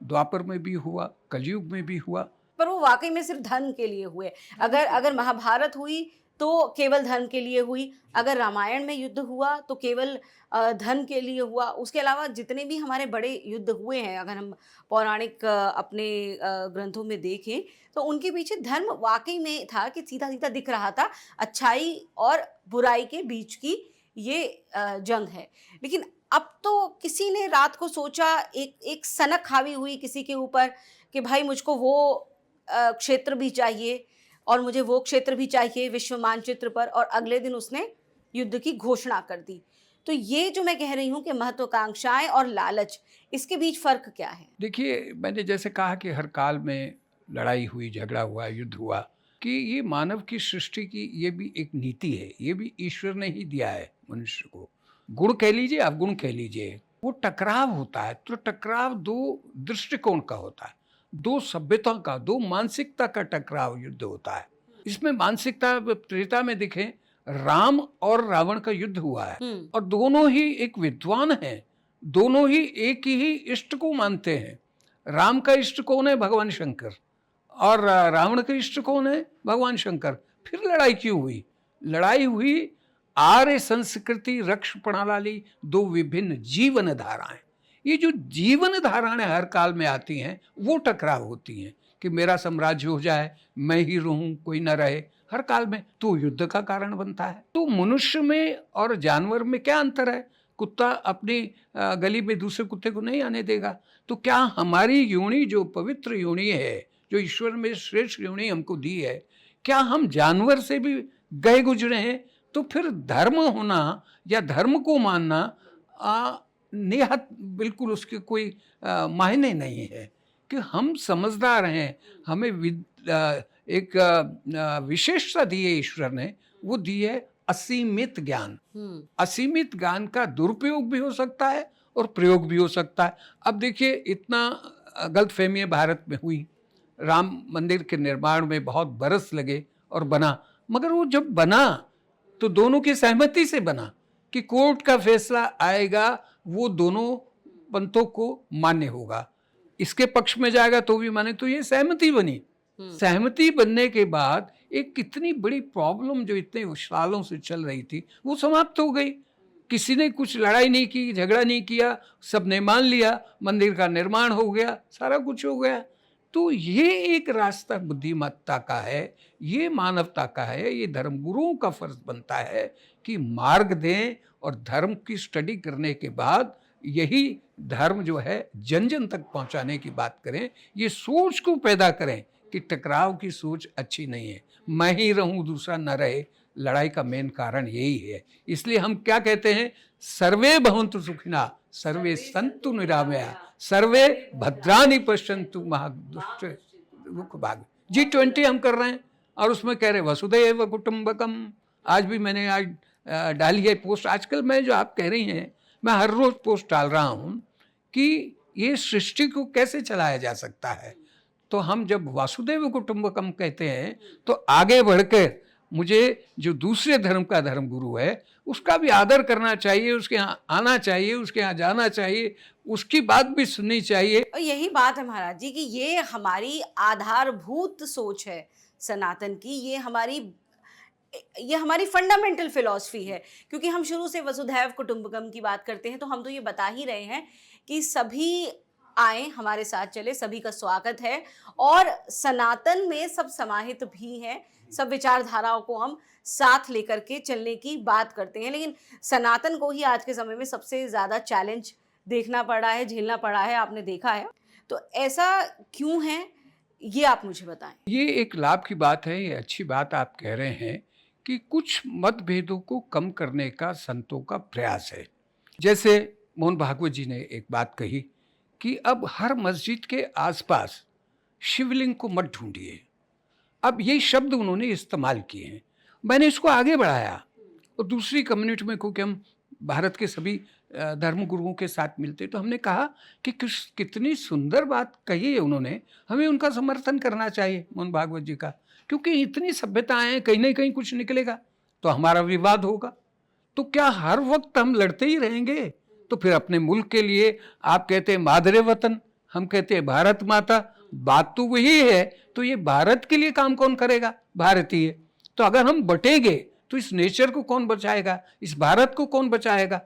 [SPEAKER 2] द्वापर में भी हुआ, कलयुग में भी हुआ।
[SPEAKER 1] पर वो वाकई में सिर्फ धर्म के लिए हुए। अगर अगर महाभारत हुई तो केवल धर्म के लिए हुई, अगर रामायण में युद्ध हुआ तो केवल धर्म के लिए हुआ। उसके अलावा जितने भी हमारे बड़े युद्ध हुए हैं, अगर हम पौराणिक अपने ग्रंथों में देखें तो उनके पीछे धर्म वाकई में था कि सीधा सीधा दिख रहा था, अच्छाई और बुराई के बीच की ये जंग है। लेकिन अब तो किसी ने रात को सोचा, एक एक सनक हावी हुई किसी के ऊपर कि भाई मुझको वो क्षेत्र भी चाहिए और मुझे वो क्षेत्र भी चाहिए विश्व मानचित्र पर, और अगले दिन उसने युद्ध की घोषणा कर दी। तो ये जो मैं कह रही हूँ कि महत्वाकांक्षाएं और लालच, इसके बीच फर्क क्या है?
[SPEAKER 2] देखिए, मैंने जैसे कहा कि हर काल में लड़ाई हुई, झगड़ा हुआ, युद्ध हुआ, कि ये मानव की सृष्टि की ये भी एक नीति है, ये भी ईश्वर ने ही दिया है मनुष्य को। गुण कह लीजिए, अवगुण कह लीजिए, वो टकराव होता है। तो टकराव दो दृष्टिकोण का होता है, दो सभ्यता का, दो मानसिकता का टकराव युद्ध होता है। इसमें मानसिकता त्रेता में देखें, राम और रावण का युद्ध हुआ है और दोनों ही एक विद्वान हैं, दोनों ही एक ही इष्ट को मानते हैं। राम का इष्ट कौन है? भगवान शंकर। और रावण का इष्ट कौन है? भगवान शंकर। फिर लड़ाई क्यों हुई? लड़ाई हुई आर्य संस्कृति रक्ष प्रणाली, दो विभिन्न जीवन धाराएं। ये जो जीवन धाराएं हर काल में आती हैं वो टकराव होती हैं कि मेरा साम्राज्य हो जाए, मैं ही रहूं, कोई ना रहे, हर काल में, तो युद्ध का कारण बनता है। तो मनुष्य में और जानवर में क्या अंतर है? कुत्ता अपनी गली में दूसरे कुत्ते को नहीं आने देगा। तो क्या हमारी योनि जो पवित्र योनि है, जो ईश्वर में श्रेष्ठ योनि हमको दी है, क्या हम जानवर से भी गए गुजरे हैं? तो फिर धर्म होना या धर्म को मानना नेहत बिल्कुल उसके कोई मायने नहीं है। कि हम समझदार हैं, हमें एक विशेषता दी है ईश्वर ने, वो दी है असीमित ज्ञान। असीमित ज्ञान का दुरुपयोग भी हो सकता है और प्रयोग भी हो सकता है। अब देखिए, इतना गलतफहमी भारत में हुई, राम मंदिर के निर्माण में बहुत बरस लगे और बना, मगर वो जब बना तो दोनों की सहमति से बना कि कोर्ट का फैसला आएगा वो दोनों पंथों को मान्य होगा, इसके पक्ष में जाएगा तो भी माने, तो ये सहमति बनी। सहमति बनने के बाद एक कितनी बड़ी प्रॉब्लम जो इतने सालों से चल रही थी वो समाप्त हो गई। किसी ने कुछ लड़ाई नहीं की, झगड़ा नहीं किया, सबने मान लिया, मंदिर का निर्माण हो गया, सारा कुछ हो गया। तो ये एक रास्ता बुद्धिमत्ता का है, ये मानवता का है, ये धर्मगुरुओं का फर्ज बनता है कि मार्ग दें और धर्म की स्टडी करने के बाद यही धर्म जो है जन जन तक पहुंचाने की बात करें, ये सोच को पैदा करें कि टकराव की सोच अच्छी नहीं है, मैं ही रहूं दूसरा न रहे। लड़ाई का मेन कारण यही है। इसलिए हम क्या कहते हैं, सर्वे भवन्तु सुखिना, सर्वे सन्तु निरामया, सर्वे भद्राणि पश्यन्तु मा दुष्टभाग्। G20 हम कर रहे हैं और उसमें कह रहे वसुधैव कुटुंबकम। आज भी मैंने आज डाली है पोस्ट। आजकल मैं जो आप कह रही हैं, मैं हर रोज पोस्ट डाल रहा हूं कि ये सृष्टि को कैसे चलाया जा सकता है। तो हम जब वासुदेव कुटुंबकम कहते हैं तो आगे बढ़कर मुझे जो दूसरे धर्म का धर्म गुरु है उसका भी आदर करना चाहिए, उसके यहाँ आना चाहिए, उसके यहाँ जाना चाहिए, उसकी बात भी सुननी चाहिए।
[SPEAKER 1] और यही बात है महाराज जी कि ये हमारी आधारभूत सोच है सनातन की, ये हमारी फंडामेंटल फिलॉसफी है। क्योंकि हम शुरू से वसुधैव कुटुंबकम की बात करते हैं तो हम तो ये बता ही रहे हैं कि सभी आए, हमारे साथ चले, सभी का स्वागत है और सनातन में सब समाहित भी हैं, सब विचारधाराओं को हम साथ लेकर के चलने की बात करते हैं। लेकिन सनातन को ही आज के समय में सबसे ज़्यादा चैलेंज देखना पड़ा है, झेलना पड़ा है, आपने देखा है। तो ऐसा क्यों है, ये आप मुझे बताएं।
[SPEAKER 2] ये एक लाभ की बात है, ये अच्छी बात आप कह रहे हैं कि कुछ मतभेदों को कम करने का संतों का प्रयास है। जैसे मोहन भागवत जी ने एक बात कही कि अब हर मस्जिद के आसपास शिवलिंग को मत ढूंढिए। अब ये शब्द उन्होंने इस्तेमाल किए हैं। मैंने इसको आगे बढ़ाया और दूसरी कम्युनिटी में, क्योंकि हम भारत के सभी धर्मगुरुओं के साथ मिलते, तो हमने कहा कि कितनी सुंदर बात कही है उन्होंने, हमें उनका समर्थन करना चाहिए मोहन भागवत जी का। क्योंकि इतनी सभ्यताएं हैं, कहीं ना कहीं कुछ निकलेगा तो हमारा विवाद होगा। तो क्या हर वक्त हम लड़ते ही रहेंगे? तो फिर अपने मुल्क के लिए आप कहते हैं मादरे वतन, हम कहते हैं भारत माता, बात तो वही है। तो ये भारत के लिए काम कौन करेगा? भारतीय। तो अगर हम बटेंगे तो इस नेचर को कौन बचाएगा, इस भारत को कौन बचाएगा?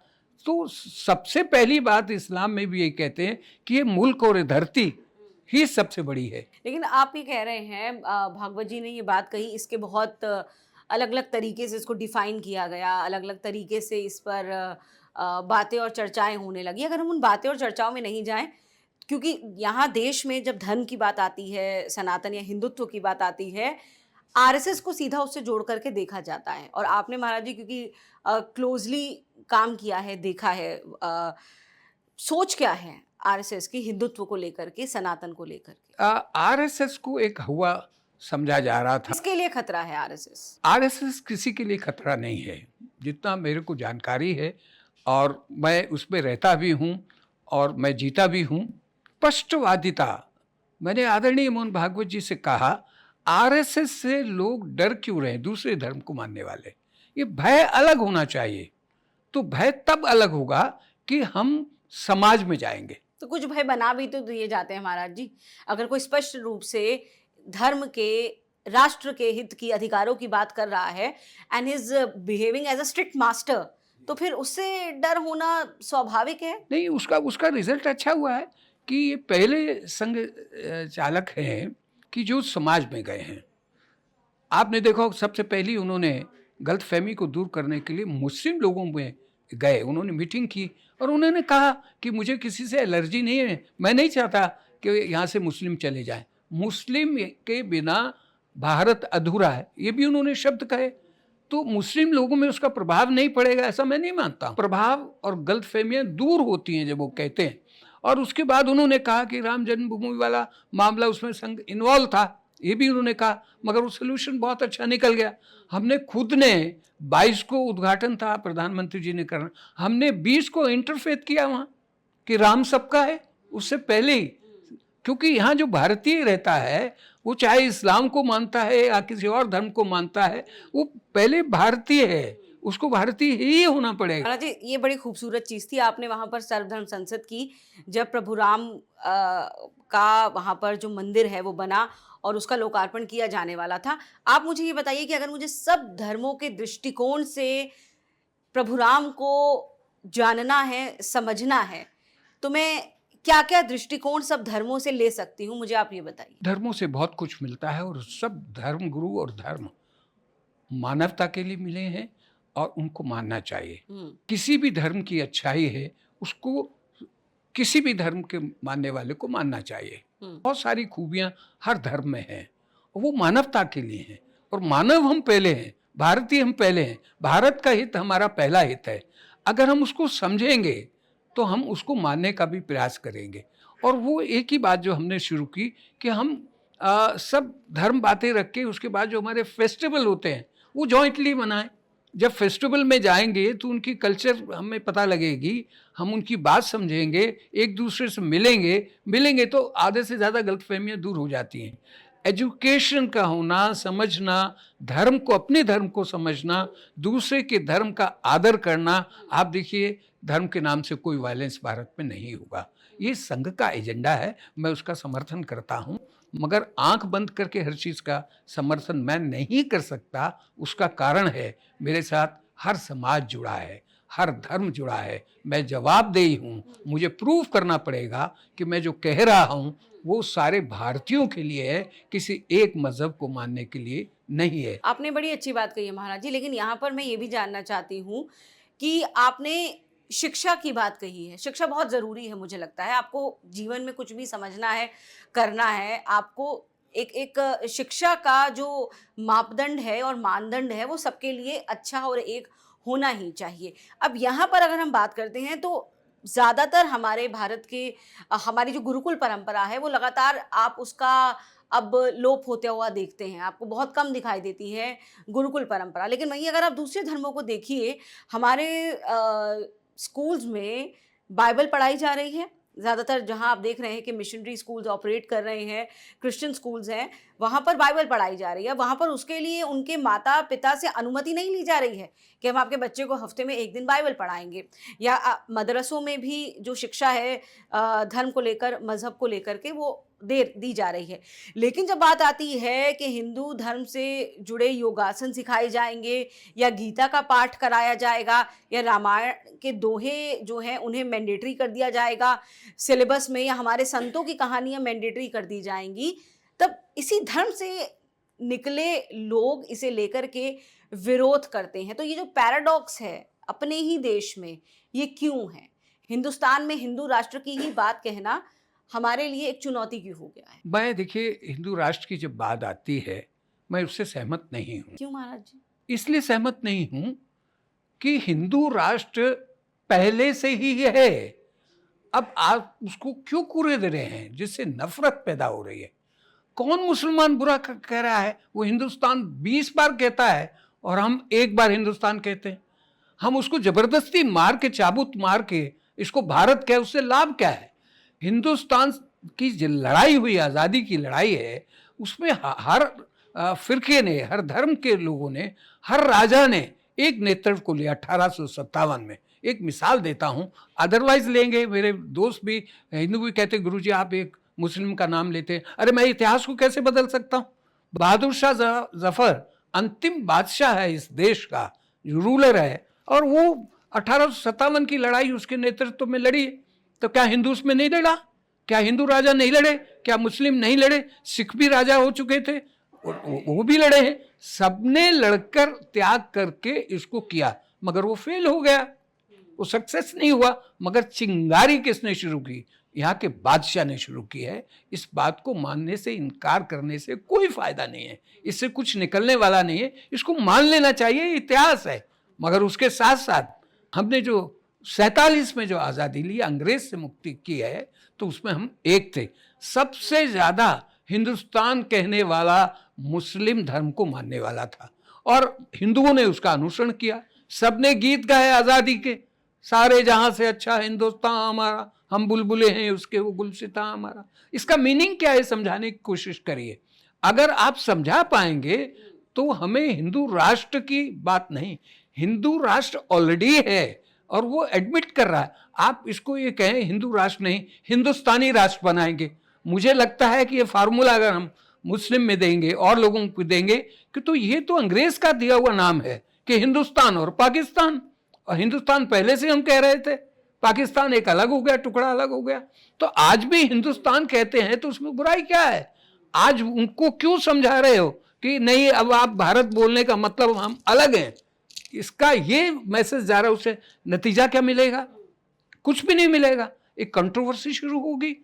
[SPEAKER 2] तो सबसे पहली बात इस्लाम में भी यही कहते हैं कि ये मुल्क और ये धरती ही सबसे बड़ी है।
[SPEAKER 1] लेकिन आप ये कह रहे हैं, भागवत जी ने ये बात कही, इसके बहुत अलग अलग तरीके से इसको डिफाइन किया गया, अलग अलग तरीके से इस पर बातें और चर्चाएं होने लगी। अगर हम उन बातें और चर्चाओं में नहीं जाएं, क्योंकि यहाँ देश में जब धर्म की बात आती है, सनातन या हिंदुत्व की बात आती है, आरएसएस को सीधा उससे जोड़ करके देखा जाता है। और आपने महाराज जी क्योंकि क्लोजली काम किया है, देखा है, सोच क्या है आरएसएस की हिंदुत्व को लेकर के, सनातन को लेकर के?
[SPEAKER 2] आरएसएस को एक हुआ समझा जा रहा था।
[SPEAKER 1] किसके लिए खतरा है आरएसएस?
[SPEAKER 2] आरएसएस किसी के लिए खतरा नहीं है, जितना मेरे को जानकारी है, और मैं उसमें रहता भी हूँ और मैं जीता भी हूँ। स्पष्टवादिता, मैंने आदरणीय मोहन भागवत जी से कहा, आरएसएस से लोग डर क्यों रहे दूसरे धर्म को मानने वाले? ये भय अलग होना चाहिए। तो भय तब अलग होगा कि हम समाज में जाएंगे।
[SPEAKER 1] तो कुछ भय बना भी तो दिए जाते हैं महाराज जी। अगर कोई स्पष्ट रूप से धर्म के, राष्ट्र के हित की, अधिकारों की बात कर रहा है and is behaving as a strict master, तो फिर उससे डर होना स्वाभाविक है।
[SPEAKER 2] नहीं, उसका रिजल्ट अच्छा हुआ है कि ये पहले संघ चालक हैं कि जो समाज में गए हैं। आपने देखो, सबसे पहली उन्होंने गलतफहमी को दूर करने के लिए मुस्लिम लोगों में गए, उन्होंने मीटिंग की और उन्होंने कहा कि मुझे किसी से एलर्जी नहीं है, मैं नहीं चाहता कि यहाँ से मुस्लिम चले जाएं, मुस्लिम के बिना भारत अधूरा है, ये भी उन्होंने शब्द कहे। तो मुस्लिम लोगों में उसका प्रभाव नहीं पड़ेगा ऐसा मैं नहीं मानता। प्रभाव और गलतफहमियां दूर होती हैं जब वो कहते हैं। और उसके बाद उन्होंने कहा कि राम जन्मभूमि वाला मामला, उसमें संघ इन्वॉल्व था, ये भी उन्होंने कहा, मगर वो सोल्यूशन बहुत अच्छा निकल गया। हमने खुद ने 22 को उद्घाटन था, प्रधानमंत्री जी ने करना, हमने 20 को इंटरफेथ किया वहाँ कि राम सबका है, उससे पहले ही। क्योंकि यहाँ जो भारतीय रहता है वो चाहे इस्लाम को मानता है या किसी और धर्म को मानता है, वो पहले भारतीय है, उसको भारतीय ही होना पड़ेगा।
[SPEAKER 1] महाराज जी, ये बड़ी खूबसूरत चीज़ थी आपने वहाँ पर सर्वधर्म संसद की, जब प्रभु राम का वहाँ पर जो मंदिर है वो बना और उसका लोकार्पण किया जाने वाला था। आप मुझे ये बताइए कि अगर मुझे सब धर्मों के दृष्टिकोण से प्रभु राम को जानना है, समझना है, तो मैं क्या क्या दृष्टिकोण सब धर्मों से ले सकती हूँ, मुझे आप ये बताइए।
[SPEAKER 2] धर्मों से बहुत कुछ मिलता है और सब धर्म गुरु और धर्म मानवता के लिए मिले हैं और उनको मानना चाहिए। किसी भी धर्म की अच्छाई है, उसको किसी भी धर्म के मानने वाले को मानना चाहिए। बहुत सारी खूबियां हर धर्म में हैं, वो मानवता के लिए हैं, और मानव हम पहले हैं, भारतीय हम पहले हैं, भारत का हित हमारा पहला हित है। अगर हम उसको समझेंगे तो हम उसको मानने का भी प्रयास करेंगे। और वो एक ही बात जो हमने शुरू की कि हम सब धर्म बातें रख के उसके बाद जो हमारे फेस्टिवल होते हैं वो जॉइंटली मनाएं। जब फेस्टिवल में जाएंगे तो उनकी कल्चर हमें पता लगेगी, हम उनकी बात समझेंगे, एक दूसरे से मिलेंगे तो आधे से ज़्यादा गलतफहमियां दूर हो जाती हैं। एजुकेशन का होना, समझना, धर्म को, अपने धर्म को समझना, दूसरे के धर्म का आदर करना। आप देखिए, धर्म के नाम से कोई वायलेंस भारत में नहीं होगा, ये संघ का एजेंडा है, मैं उसका समर्थन करता हूँ। मगर आंख बंद करके हर चीज़ का समर्थन मैं नहीं कर सकता। उसका कारण है मेरे साथ हर समाज जुड़ा है, हर धर्म जुड़ा है, मैं जवाबदेही हूँ। मुझे प्रूव करना पड़ेगा कि मैं जो कह रहा हूँ वो सारे भारतीयों के लिए है, किसी एक मजहब को मानने के लिए नहीं है।
[SPEAKER 1] आपने बड़ी अच्छी बात कही है महाराज जी, लेकिन यहाँ पर मैं ये भी जानना चाहती हूँ कि आपने शिक्षा की बात कही है। शिक्षा बहुत ज़रूरी है, मुझे लगता है आपको जीवन में कुछ भी समझना है, करना है, आपको एक शिक्षा का जो मापदंड है और मानदंड है वो सबके लिए अच्छा और एक होना ही चाहिए। अब यहाँ पर अगर हम बात करते हैं तो ज़्यादातर हमारे भारत के हमारी जो गुरुकुल परंपरा है वो लगातार आप उसका अब लोप होते हुआ देखते हैं, आपको बहुत कम दिखाई देती है गुरुकुल परंपरा। लेकिन वहीं अगर आप दूसरे धर्मों को देखिए, हमारे स्कूल्स में बाइबल पढ़ाई जा रही है, ज़्यादातर जहाँ आप देख रहे हैं कि मिशनरी स्कूल्स ऑपरेट कर रहे हैं, क्रिश्चियन स्कूल्स हैं, वहाँ पर बाइबल पढ़ाई जा रही है। वहाँ पर उसके लिए उनके माता-पिता से अनुमति नहीं ली जा रही है कि हम आपके बच्चे को हफ्ते में 1 दिन बाइबल पढ़ाएँगे। या मदरसों में भी जो शिक्षा है धर्म को लेकर, मज़हब को लेकर के वो दी जा रही है। लेकिन जब बात आती है कि हिंदू धर्म से जुड़े योगासन सिखाए जाएँगे या गीता का पाठ कराया जाएगा या रामायण के दोहे जो हैं उन्हें मैंडेटरी कर दिया जाएगा सिलेबस में, या हमारे संतों की कहानियां मैंडेटरी कर दी जाएंगी, तब इसी धर्म से निकले लोग इसे लेकर के विरोध करते हैं। तो ये जो पैराडॉक्स है अपने ही देश में, ये क्यों है? हिंदुस्तान में हिंदू राष्ट्र की ही बात कहना हमारे लिए एक चुनौती क्यों हो गया है?
[SPEAKER 2] मैं देखिए, हिंदू राष्ट्र की जब बात आती है, मैं उससे सहमत नहीं हूँ।
[SPEAKER 1] क्यों महाराज जी?
[SPEAKER 2] इसलिए सहमत नहीं हूँ कि हिंदू राष्ट्र पहले से ही है। अब आप उसको क्यों कूरे दे रहे हैं जिससे नफरत पैदा हो रही है? कौन मुसलमान बुरा कह रहा है? वो हिंदुस्तान 20 बार कहता है और हम 1 बार हिंदुस्तान कहते हैं। हम उसको जबरदस्ती मार के, चाबुक मार के इसको भारत कहे, उससे लाभ क्या है? हिंदुस्तान की जो लड़ाई हुई, आज़ादी की लड़ाई है, उसमें हर फिरके ने, हर धर्म के लोगों ने, हर राजा ने एक नेतृत्व को लिया 1857 में। एक मिसाल देता हूँ, अदरवाइज लेंगे, मेरे दोस्त भी हिंदू भी कहते गुरुजी आप एक मुस्लिम का नाम लेते हैं। अरे मैं इतिहास को कैसे बदल सकता हूँ? बहादुर शाह जफर अंतिम बादशाह है इस देश का, रूलर है, और वो 1857 की लड़ाई उसके नेतृत्व में लड़ी। तो क्या हिंदू उसमें नहीं लड़ा? क्या हिंदू राजा नहीं लड़े? क्या मुस्लिम नहीं लड़े? सिख भी राजा हो चुके थे, वो भी लड़े हैं। सबने लड़कर त्याग करके इसको किया, मगर वो फेल हो गया, वो सक्सेस नहीं हुआ। मगर चिंगारी किसने शुरू की? यहाँ के बादशाह ने शुरू की है। इस बात को मानने से, इनकार करने से कोई फायदा नहीं है, इससे कुछ निकलने वाला नहीं है। इसको मान लेना चाहिए, इतिहास है। मगर उसके साथ साथ हमने जो 47 में जो आज़ादी ली, अंग्रेज से मुक्ति की है, तो उसमें हम एक थे। सबसे ज़्यादा हिंदुस्तान कहने वाला मुस्लिम धर्म को मानने वाला था, और हिंदुओं ने उसका अनुसरण किया। सबने गीत गाए आज़ादी के, सारे जहां से अच्छा हिंदुस्तान हमारा, हम बुलबुले हैं उसके, वो गुलसिता हमारा। इसका मीनिंग क्या है, समझाने की कोशिश करिए। अगर आप समझा पाएंगे तो हमें हिंदू राष्ट्र की बात नहीं, हिंदू राष्ट्र ऑलरेडी है और वो एडमिट कर रहा है। आप इसको ये कहें हिंदू राष्ट्र नहीं, हिंदुस्तानी राष्ट्र बनाएंगे, मुझे लगता है कि ये फार्मूला अगर हम मुस्लिम में देंगे और लोगों को देंगे कि तो ये तो अंग्रेज का दिया हुआ नाम है कि हिंदुस्तान और पाकिस्तान, और हिंदुस्तान पहले से हम कह रहे थे, पाकिस्तान एक अलग हो गया, टुकड़ा अलग हो गया। तो आज भी हिंदुस्तान कहते हैं, तो उसमें बुराई क्या है? आज उनको क्यों समझा रहे हो कि नहीं अब आप भारत बोलने का मतलब हम अलग हैं? इसका ये मैसेज जा रहा है, उससे नतीजा क्या मिलेगा? कुछ भी नहीं मिलेगा, एक कंट्रोवर्सी शुरू होगी।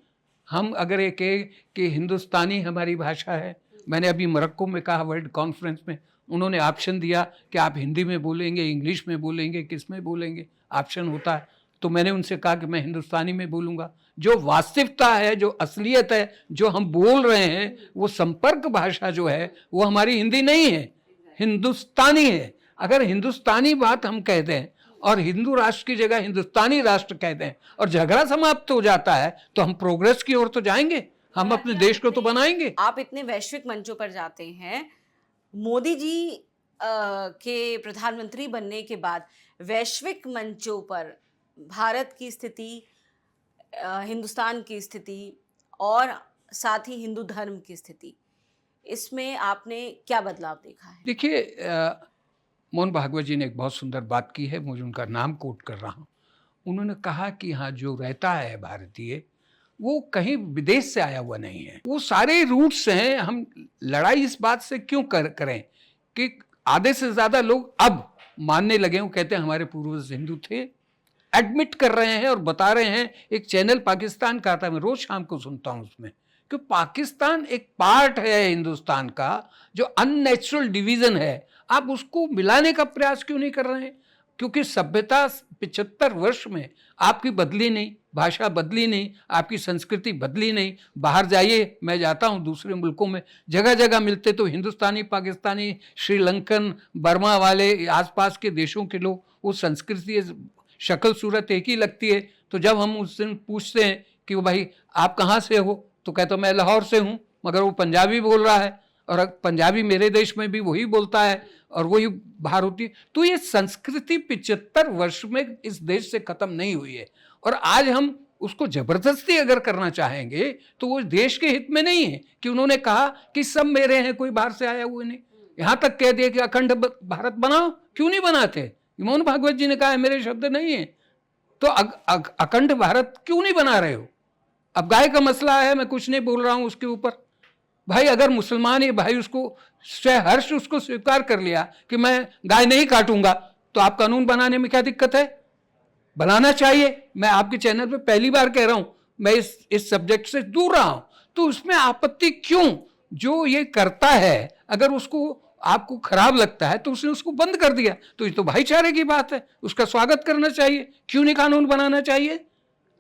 [SPEAKER 2] हम अगर ये कहे कि हिंदुस्तानी हमारी भाषा है, मैंने अभी मोरक्को में कहा वर्ल्ड कॉन्फ्रेंस में, उन्होंने ऑप्शन दिया कि आप हिंदी में बोलेंगे, इंग्लिश में बोलेंगे, किस में बोलेंगे, ऑप्शन होता है। तो मैंने उनसे कहा कि मैं हिंदुस्तानी में बोलूँगा। जो वास्तविकता है, जो असलियत है, जो हम बोल रहे हैं, वो संपर्क भाषा जो है वो हमारी हिंदी नहीं है, हिंदुस्तानी है। अगर हिंदुस्तानी बात हम कहते हैं और हिंदू राष्ट्र की जगह हिंदुस्तानी राष्ट्र कहते हैं और झगड़ा समाप्त हो जाता है, तो हम प्रोग्रेस की ओर तो जाएंगे, हम अपने देश को तो बनाएंगे।
[SPEAKER 1] आप इतने वैश्विक मंचों पर जाते हैं, मोदी जी के प्रधानमंत्री बनने के बाद वैश्विक मंचों पर भारत की स्थिति, हिंदुस्तान की स्थिति और साथ ही हिंदू धर्म की स्थिति, इसमें आपने क्या बदलाव देखा है?
[SPEAKER 2] देखिए, मोहन भागवत जी ने एक बहुत सुंदर बात की है, मुझे उनका नाम कोट कर रहा हूँ। उन्होंने कहा कि यहाँ जो रहता है भारतीय, वो कहीं विदेश से आया हुआ नहीं है, वो सारे रूट्स हैं। हम लड़ाई इस बात से क्यों करें कि आधे से ज़्यादा लोग अब मानने लगे, वो कहते हैं हमारे पूर्वज हिंदू थे, एडमिट कर रहे हैं और बता रहे हैं। एक चैनल पाकिस्तान का आता है, मैं रोज़ शाम को सुनता हूँ उसमें, कि पाकिस्तान एक पार्ट है हिंदुस्तान का, जो अननेचुरल डिवीज़न है। आप उसको मिलाने का प्रयास क्यों नहीं कर रहे हैं? क्योंकि सभ्यता 75 वर्ष में आपकी बदली नहीं, भाषा बदली नहीं, आपकी संस्कृति बदली नहीं। बाहर जाइए, मैं जाता हूँ दूसरे मुल्कों में, जगह जगह मिलते तो हिंदुस्तानी, पाकिस्तानी, श्रीलंकन, बर्मा वाले, आसपास के देशों के लोग, वो संस्कृति, शक्ल सूरत एक ही लगती है। तो जब हम उस दिन पूछते हैं कि वो भाई आप कहाँ से हो, तो कहता मैं लाहौर से हूँ, मगर वो पंजाबी बोल रहा है और पंजाबी मेरे देश में भी वही बोलता है और वही बाहर होती है। तो ये संस्कृति 75 वर्ष में इस देश से खत्म नहीं हुई है और आज हम उसको जबरदस्ती अगर करना चाहेंगे तो वो देश के हित में नहीं है कि उन्होंने कहा कि सब मेरे हैं, कोई बाहर से आया हुए नहीं। यहाँ तक कह दिया कि अखंड भारत बनाओ, क्यों नहीं बनाते? मोहन भागवत जी ने कहा है, मेरे शब्द नहीं है। तो अखंड भारत क्यों नहीं बना रहे हो? अब गाय का मसला है, मैं कुछ नहीं बोल रहा हूं उसके ऊपर। भाई अगर मुसलमान ये भाई उसको हर्ष उसको स्वीकार कर लिया कि मैं गाय नहीं काटूंगा, तो आप कानून बनाने में क्या दिक्कत है? बनाना चाहिए। मैं आपके चैनल पे पहली बार कह रहा हूं, मैं इस सब्जेक्ट से दूर रहा हूं, तो उसमें आपत्ति क्यों? जो ये करता है अगर उसको आपको खराब लगता है तो उसने उसको बंद कर दिया, तो ये तो भाईचारे की बात है, उसका स्वागत करना चाहिए। क्यों नहीं कानून बनाना चाहिए?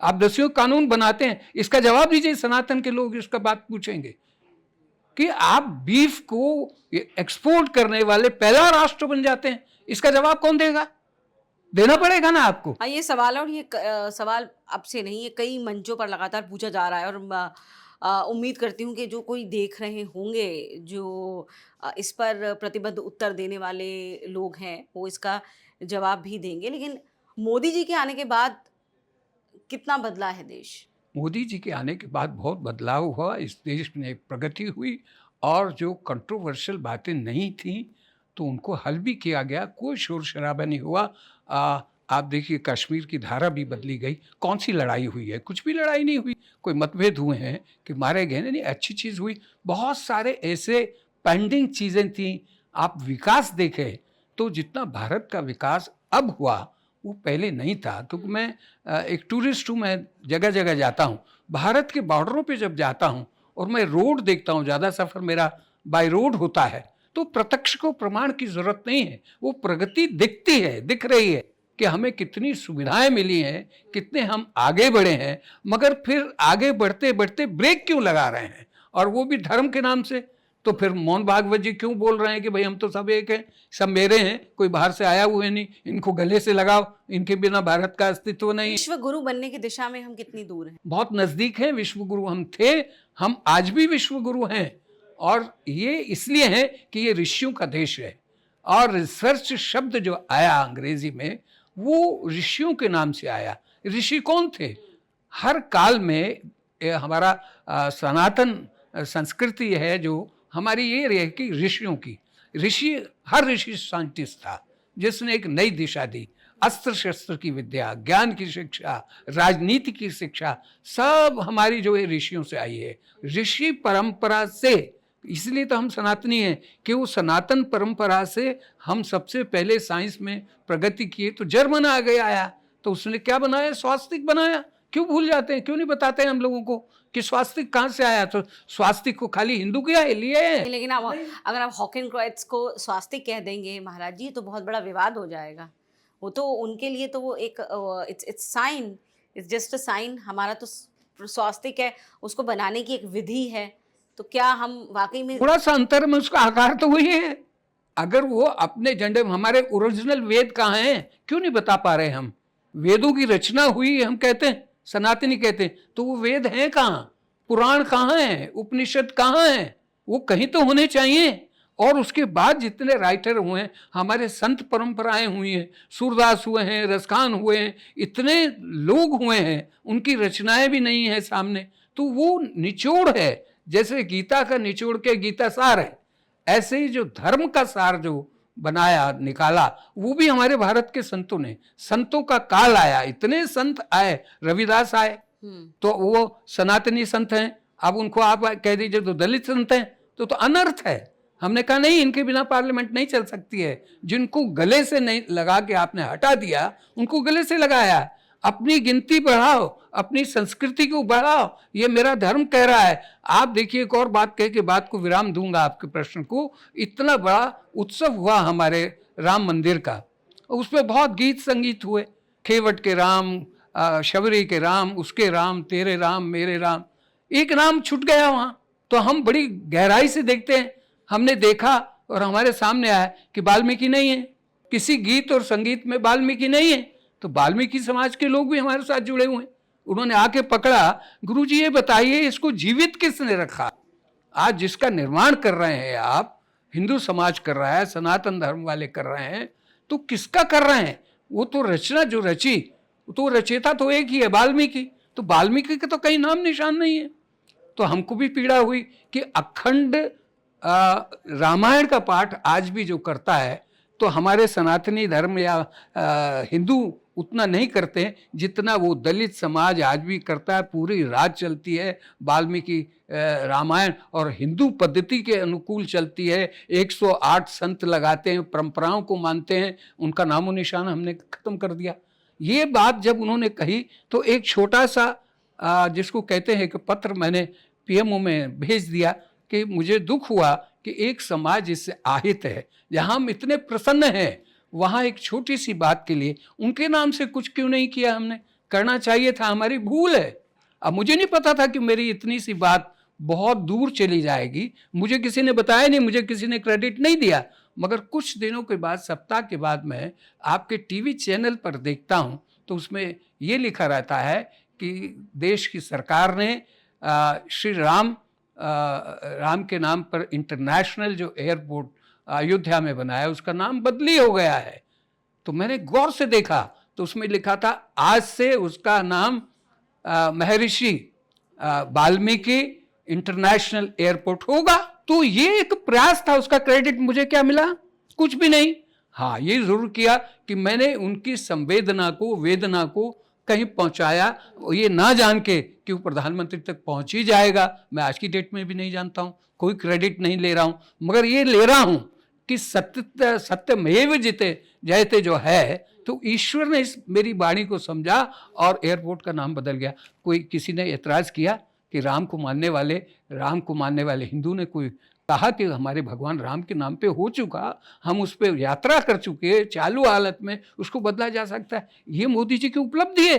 [SPEAKER 2] आप दसियों कानून बनाते हैं, इसका जवाब दीजिए। सनातन के लोग इसका बात पूछेंगे कि आप बीफ को एक्सपोर्ट करने वाले पहला राष्ट्र बन जाते हैं, इसका जवाब कौन देगा? देना पड़ेगा ना आपको।
[SPEAKER 1] हाँ, ये सवाल, और ये सवाल अब से नहीं, ये कई मंचों पर लगातार पूछा जा रहा है और उम्मीद करती हूँ कि जो कोई देख रहे होंगे, जो इस पर प्रतिबद्ध उत्तर देने वाले लोग हैं, वो इसका जवाब भी देंगे। लेकिन मोदी जी के आने के बाद कितना बदला है देश?
[SPEAKER 2] मोदी जी के आने के बाद बहुत बदलाव हुआ, इस देश में प्रगति हुई और जो कंट्रोवर्शियल बातें नहीं थी तो उनको हल भी किया गया, कोई शोर शराबा नहीं हुआ। आप देखिए कश्मीर की धारा भी बदली गई। कौन सी लड़ाई हुई है? कुछ भी लड़ाई नहीं हुई। कोई मतभेद हुए हैं कि मारे गए, नहीं, अच्छी चीज़ हुई। बहुत सारे ऐसे पेंडिंग चीज़ें थी। आप विकास देखें तो जितना भारत का विकास अब हुआ वो पहले नहीं था, क्योंकि मैं एक टूरिस्ट हूँ, मैं जगह जगह जाता हूँ। भारत के बॉर्डरों पे जब जाता हूँ और मैं रोड देखता हूँ, ज़्यादा सफ़र मेरा बाय रोड होता है, तो प्रत्यक्ष को प्रमाण की ज़रूरत नहीं है, वो प्रगति दिखती है, दिख रही है कि हमें कितनी सुविधाएं मिली हैं, कितने हम आगे बढ़े हैं। मगर फिर आगे बढ़ते बढ़ते ब्रेक क्यों लगा रहे हैं, और वो भी धर्म के नाम से? तो फिर मोहन भागवत जी क्यों बोल रहे हैं कि भाई हम तो सब एक हैं, सब मेरे हैं, कोई बाहर से आया हुए नहीं, इनको गले से लगाओ, इनके बिना भारत का अस्तित्व नहीं।
[SPEAKER 1] विश्व गुरु बनने की दिशा में हम कितनी दूर हैं?
[SPEAKER 2] बहुत नजदीक हैं। विश्व गुरु हम थे, हम आज भी विश्व गुरु हैं, और ये इसलिए है कि ये ऋषियों का देश है। और रिसर्च शब्द जो आया अंग्रेजी में, वो ऋषियों के नाम से आया। ऋषि कौन थे? हर काल में हमारा सनातन संस्कृति है जो हमारी, ये रही कि ऋषियों की, हर ऋषि साइंटिस्ट था जिसने एक नई दिशा दी। अस्त्र शस्त्र की विद्या, ज्ञान की शिक्षा, राजनीति की शिक्षा, सब हमारी जो है ऋषियों से आई है। ऋषि परंपरा से, इसलिए तो हम सनातनी हैं कि वो सनातन परंपरा से हम सबसे पहले साइंस में प्रगति किए। तो जर्मन आगे आया तो उसने क्या बनाया? स्वास्तिक बनाया। क्यों भूल जाते हैं? क्यों नहीं बताते हैं हम लोगों को कि स्वास्तिक कहाँ से आया? तो स्वास्तिक को खाली हिंदू किया है, लिए है।
[SPEAKER 1] लेकिन अगर आप हॉकिंक्राइट्स को स्वास्तिक कह देंगे महाराज जी, तो बहुत बड़ा विवाद हो जाएगा। वो तो उनके लिए तो वो एक it's sign, it's just a sign. हमारा तो स्वास्तिक है, उसको बनाने की एक विधि है। तो क्या हम वाकई में
[SPEAKER 2] थोड़ा सा अंतर में उसका आकार तो वही है। अगर वो अपने झंडे में, हमारे ओरिजिनल वेद कहाँ हैं, क्यों नहीं बता पा रहे हम? वेदों की रचना हुई हम कहते हैं, सनातनी कहते हैं, तो वो वेद हैं कहाँ? पुराण कहाँ हैं? उपनिषद कहाँ हैं? वो कहीं तो होने चाहिए। और उसके बाद जितने राइटर हुए हैं, हमारे संत परंपराएं हुई हैं, सूरदास हुए हैं, रसखान हुए हैं, इतने लोग हुए हैं, उनकी रचनाएं भी नहीं है सामने। तो वो निचोड़ है, जैसे गीता का निचोड़ के गीता सार है, ऐसे ही जो धर्म का सार जो बनाया, निकाला, वो भी हमारे भारत के संतों ने। संतों का काल आया, इतने संत आए, रविदास आए, तो वो सनातनी संत हैं। अब उनको आप कह दीजिए तो दलित संत हैं, तो अनर्थ है। हमने कहा नहीं, इनके बिना पार्लियामेंट नहीं चल सकती है। जिनको गले से नहीं लगा के आपने हटा दिया, उनको गले से लगाया। अपनी गिनती बढ़ाओ, अपनी संस्कृति को बढ़ाओ, ये मेरा धर्म कह रहा है। आप देखिए, एक और बात कह के बात को विराम दूंगा आपके प्रश्न को। इतना बड़ा उत्सव हुआ हमारे राम मंदिर का, उसमें बहुत गीत संगीत हुए, खेवट के राम, शबरी के राम, उसके राम, तेरे राम, मेरे राम, एक राम छूट गया वहाँ। तो हम बड़ी गहराई से देखते हैं। हमने देखा और हमारे सामने आया कि वाल्मीकि नहीं है, किसी गीत और संगीत में वाल्मीकि नहीं है। तो वाल्मीकि समाज के लोग भी हमारे साथ जुड़े हुए हैं। उन्होंने आके पकड़ा, गुरुजी ये बताइए इसको जीवित किसने रखा? आज जिसका निर्माण कर रहे हैं आप, हिंदू समाज कर रहा है, सनातन धर्म वाले कर रहे हैं, तो किसका कर रहे हैं? वो तो रचना जो रची, तो रचयिता तो एक ही है, वाल्मीकि। तो वाल्मीकि का तो कहीं नाम निशान नहीं है। तो हमको भी पीड़ा हुई कि अखंड रामायण का पाठ आज भी जो करता है, तो हमारे सनातनी धर्म या हिंदू उतना नहीं करते जितना वो दलित समाज आज भी करता है। पूरी रात चलती है वाल्मीकि रामायण, और हिंदू पद्धति के अनुकूल चलती है। 108 संत लगाते हैं, परंपराओं को मानते हैं, उनका नामो निशान हमने खत्म कर दिया। ये बात जब उन्होंने कही तो एक छोटा सा जिसको कहते हैं कि पत्र मैंने पीएमओ में भेज दिया कि मुझे दुख हुआ कि एक समाज इससे আহিत है। जहाँ हम इतने प्रसन्न हैं, वहाँ एक छोटी सी बात के लिए उनके नाम से कुछ क्यों नहीं किया? हमने करना चाहिए था, हमारी भूल है। अब मुझे नहीं पता था कि मेरी इतनी सी बात बहुत दूर चली जाएगी। मुझे किसी ने बताया नहीं, मुझे किसी ने क्रेडिट नहीं दिया। मगर कुछ दिनों के बाद, सप्ताह के बाद मैं आपके टीवी चैनल पर देखता हूँ तो उसमें ये लिखा रहता है कि देश की सरकार ने श्री राम के नाम पर इंटरनेशनल जो एयरपोर्ट अयोध्या में बनाया, उसका नाम बदली हो गया है। तो मैंने गौर से देखा तो उसमें लिखा था आज से उसका नाम महर्षि वाल्मीकि इंटरनेशनल एयरपोर्ट होगा। तो ये एक प्रयास था, उसका क्रेडिट मुझे क्या मिला? कुछ भी नहीं। हाँ, ये जरूर किया कि मैंने उनकी संवेदना को, वेदना को कहीं पहुंचाया, ये ना जान के कि वो प्रधानमंत्री तक पहुंच ही जाएगा। मैं आज की डेट में भी नहीं जानता हूं, कोई क्रेडिट नहीं ले रहा हूं, मगर ये ले रहा हूं कि सत्यमेव जयते जो है, तो ईश्वर ने इस मेरी वाणी को समझा और एयरपोर्ट का नाम बदल गया। कोई किसी ने एतराज़ किया कि राम को मानने वाले हिंदू ने कोई कहा कि हमारे भगवान राम के नाम पे हो चुका, हम उस पर यात्रा कर चुके, चालू हालत में उसको बदला जा सकता है। ये मोदी जी की उपलब्धि है,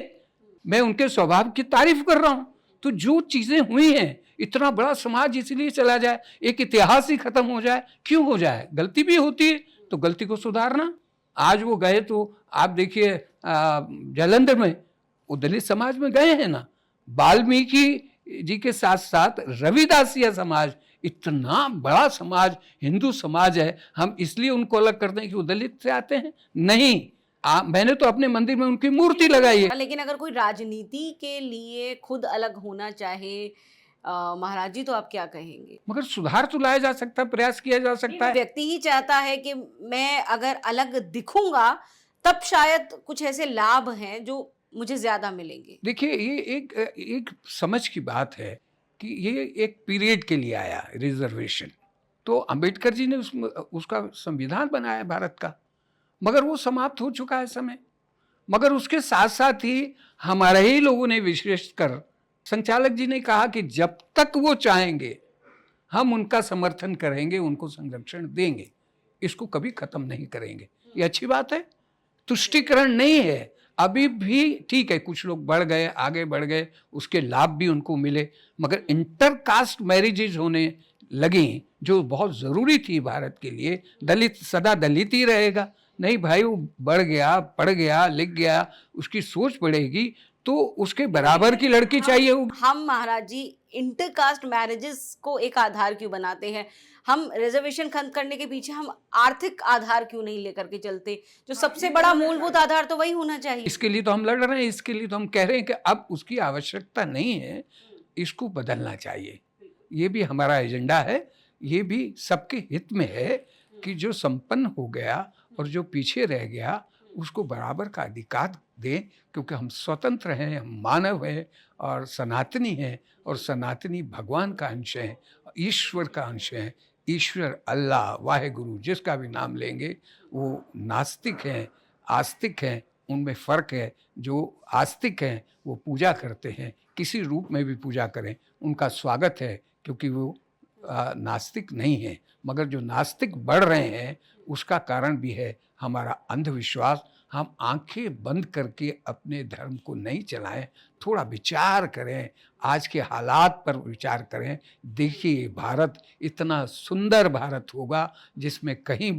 [SPEAKER 2] मैं उनके स्वभाव की तारीफ कर रहा हूँ। तो जो चीज़ें हुई हैं, इतना बड़ा समाज इसलिए चला जाए, एक इतिहास ही खत्म हो जाए, क्यों हो जाए? गलती भी होती है तो गलती को सुधारना। आज वो गए तो आप देखिए जालंधर में वो दलित समाज में गए हैं ना, वाल्मीकि जी के साथ साथ रविदासिया समाज, इतना बड़ा समाज हिंदू समाज है। हम इसलिए उनको अलग करते हैं कि वो दलित से आते हैं? नहीं, मैंने तो अपने मंदिर में उनकी मूर्ति लगाई है।
[SPEAKER 1] लेकिन अगर कोई राजनीति के लिए खुद अलग होना चाहे महाराज जी, तो आप क्या कहेंगे?
[SPEAKER 2] मगर सुधार तो लाया जा सकता है, प्रयास किया जा सकता है।
[SPEAKER 1] व्यक्ति ही चाहता है कि मैं अगर अलग दिखूंगा तब शायद कुछ ऐसे लाभ हैं जो मुझे ज्यादा मिलेंगे।
[SPEAKER 2] देखिए, ये एक समझ की बात है कि ये एक पीरियड के लिए आया रिजर्वेशन। तो अंबेडकर जी ने उसका संविधान बनाया भारत का, मगर वो समाप्त हो चुका है समय। मगर उसके साथ साथ ही हमारे ही लोगों ने विशेषकर संचालक जी ने कहा कि जब तक वो चाहेंगे हम उनका समर्थन करेंगे, उनको संरक्षण देंगे, इसको कभी खत्म नहीं करेंगे। ये अच्छी बात है, तुष्टिकरण नहीं है। अभी भी ठीक है, कुछ लोग बढ़ गए, आगे बढ़ गए, उसके लाभ भी उनको मिले, मगर इंटरकास्ट मैरिजेज होने लगी जो बहुत ज़रूरी थी भारत के लिए। दलित सदा दलित ही रहेगा? नहीं भाई, वो बढ़ गया, पढ़ गया, लिख गया, उसकी सोच बढ़ेगी तो उसके बराबर की लड़की चाहिए होगी।
[SPEAKER 1] हम महाराज जी इंटरकास्ट मैरिजेस को एक आधार क्यों बनाते हैं? हम रिजर्वेशन खत्म करने के पीछे हम आर्थिक आधार क्यों नहीं लेकर के चलते? जो सबसे बड़ा मूलभूत आधार तो वही होना चाहिए।
[SPEAKER 2] इसके लिए तो हम लड़ रहे हैं, इसके लिए तो हम कह रहे हैं कि अब उसकी आवश्यकता नहीं है, इसको बदलना चाहिए। ये भी हमारा एजेंडा है, ये भी सबके हित में है कि जो संपन्न हो गया और जो पीछे रह गया उसको बराबर का अधिकार दें, क्योंकि हम स्वतंत्र हैं, हम मानव हैं और सनातनी हैं, और सनातनी भगवान का अंश हैं, ईश्वर का अंश हैं। ईश्वर, अल्लाह, वाहेगुरु, जिसका भी नाम लेंगे, वो नास्तिक हैं, आस्तिक हैं, उनमें फ़र्क है। जो आस्तिक हैं वो पूजा करते हैं, किसी रूप में भी पूजा करें, उनका स्वागत है, क्योंकि वो नास्तिक नहीं है। मगर जो नास्तिक बढ़ रहे हैं उसका कारण भी है हमारा अंधविश्वास। हम आंखें बंद करके अपने धर्म को नहीं चलाएं, थोड़ा विचार करें, आज के हालात पर विचार करें। देखिए, भारत इतना सुंदर भारत होगा जिसमें कहीं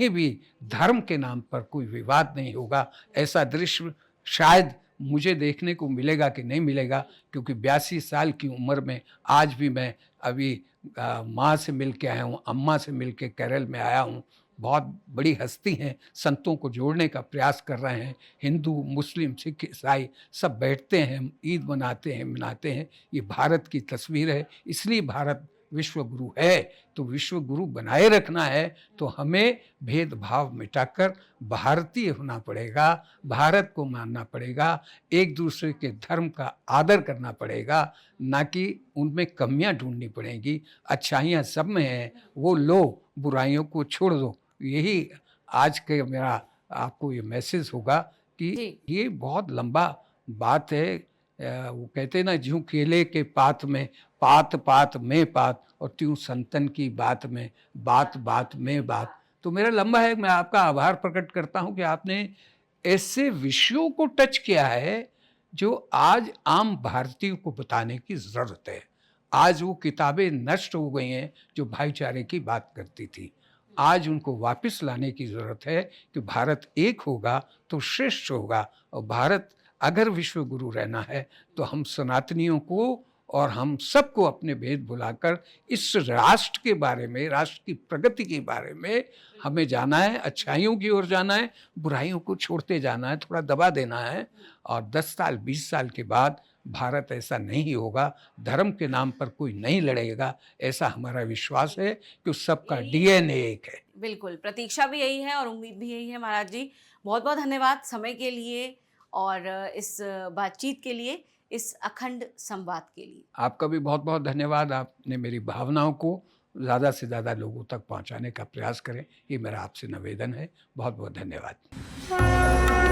[SPEAKER 2] भी धर्म के नाम पर कोई विवाद नहीं होगा। ऐसा दृश्य शायद मुझे देखने को मिलेगा कि नहीं मिलेगा, क्योंकि 82 साल की उम्र में आज भी मैं अभी माँ से मिल के आया हूँ, अम्मा से मिल के केरल में आया हूँ। बहुत बड़ी हस्ती हैं, संतों को जोड़ने का प्रयास कर रहे हैं। हिंदू, मुस्लिम, सिख, ईसाई सब बैठते हैं, ईद मनाते हैं। ये भारत की तस्वीर है, इसलिए भारत विश्व गुरु है। तो विश्व गुरु बनाए रखना है तो हमें भेदभाव मिटाकर भारतीय होना पड़ेगा, भारत को मानना पड़ेगा, एक दूसरे के धर्म का आदर करना पड़ेगा, ना कि उनमें कमियां ढूंढनी पड़ेंगी। अच्छाइयाँ सब में हैं, वो लो, बुराइयों को छोड़ दो। यही आज के मेरा आपको ये मैसेज होगा कि
[SPEAKER 1] जी।
[SPEAKER 2] ये बहुत लंबा बात है। वो कहते हैं ना, ज्यों केले के पात में पात पात में पात, और त्यों संतन की बात में बात बात में बात। तो मेरा लंबा है, मैं आपका आभार प्रकट करता हूं कि आपने ऐसे विषयों को टच किया है जो आज आम भारतीयों को बताने की जरूरत है। आज वो किताबें नष्ट हो गई हैं जो भाईचारे की बात करती थी। आज उनको वापस लाने की जरूरत है कि भारत एक होगा तो श्रेष्ठ होगा। और भारत अगर विश्व गुरु रहना है तो हम सनातनियों को और हम सबको अपने भेद भुलाकर इस राष्ट्र के बारे में, राष्ट्र की प्रगति के बारे में हमें जाना है, अच्छाइयों की ओर जाना है, बुराइयों को छोड़ते जाना है, थोड़ा दबा देना है। और 10 साल 20 साल के बाद भारत ऐसा नहीं होगा, धर्म के नाम पर कोई नहीं लड़ेगा, ऐसा हमारा विश्वास है कि सबका डीएनए एक है।
[SPEAKER 1] बिल्कुल, प्रतीक्षा भी यही है और उम्मीद भी यही है महाराज जी। बहुत-बहुत धन्यवाद समय के लिए और इस बातचीत के लिए, इस अखंड संवाद के लिए।
[SPEAKER 2] आपका भी बहुत बहुत धन्यवाद। आपने मेरी भावनाओं को ज़्यादा से ज़्यादा लोगों तक पहुंचाने का प्रयास करें, ये मेरा आपसे निवेदन है। बहुत बहुत धन्यवाद।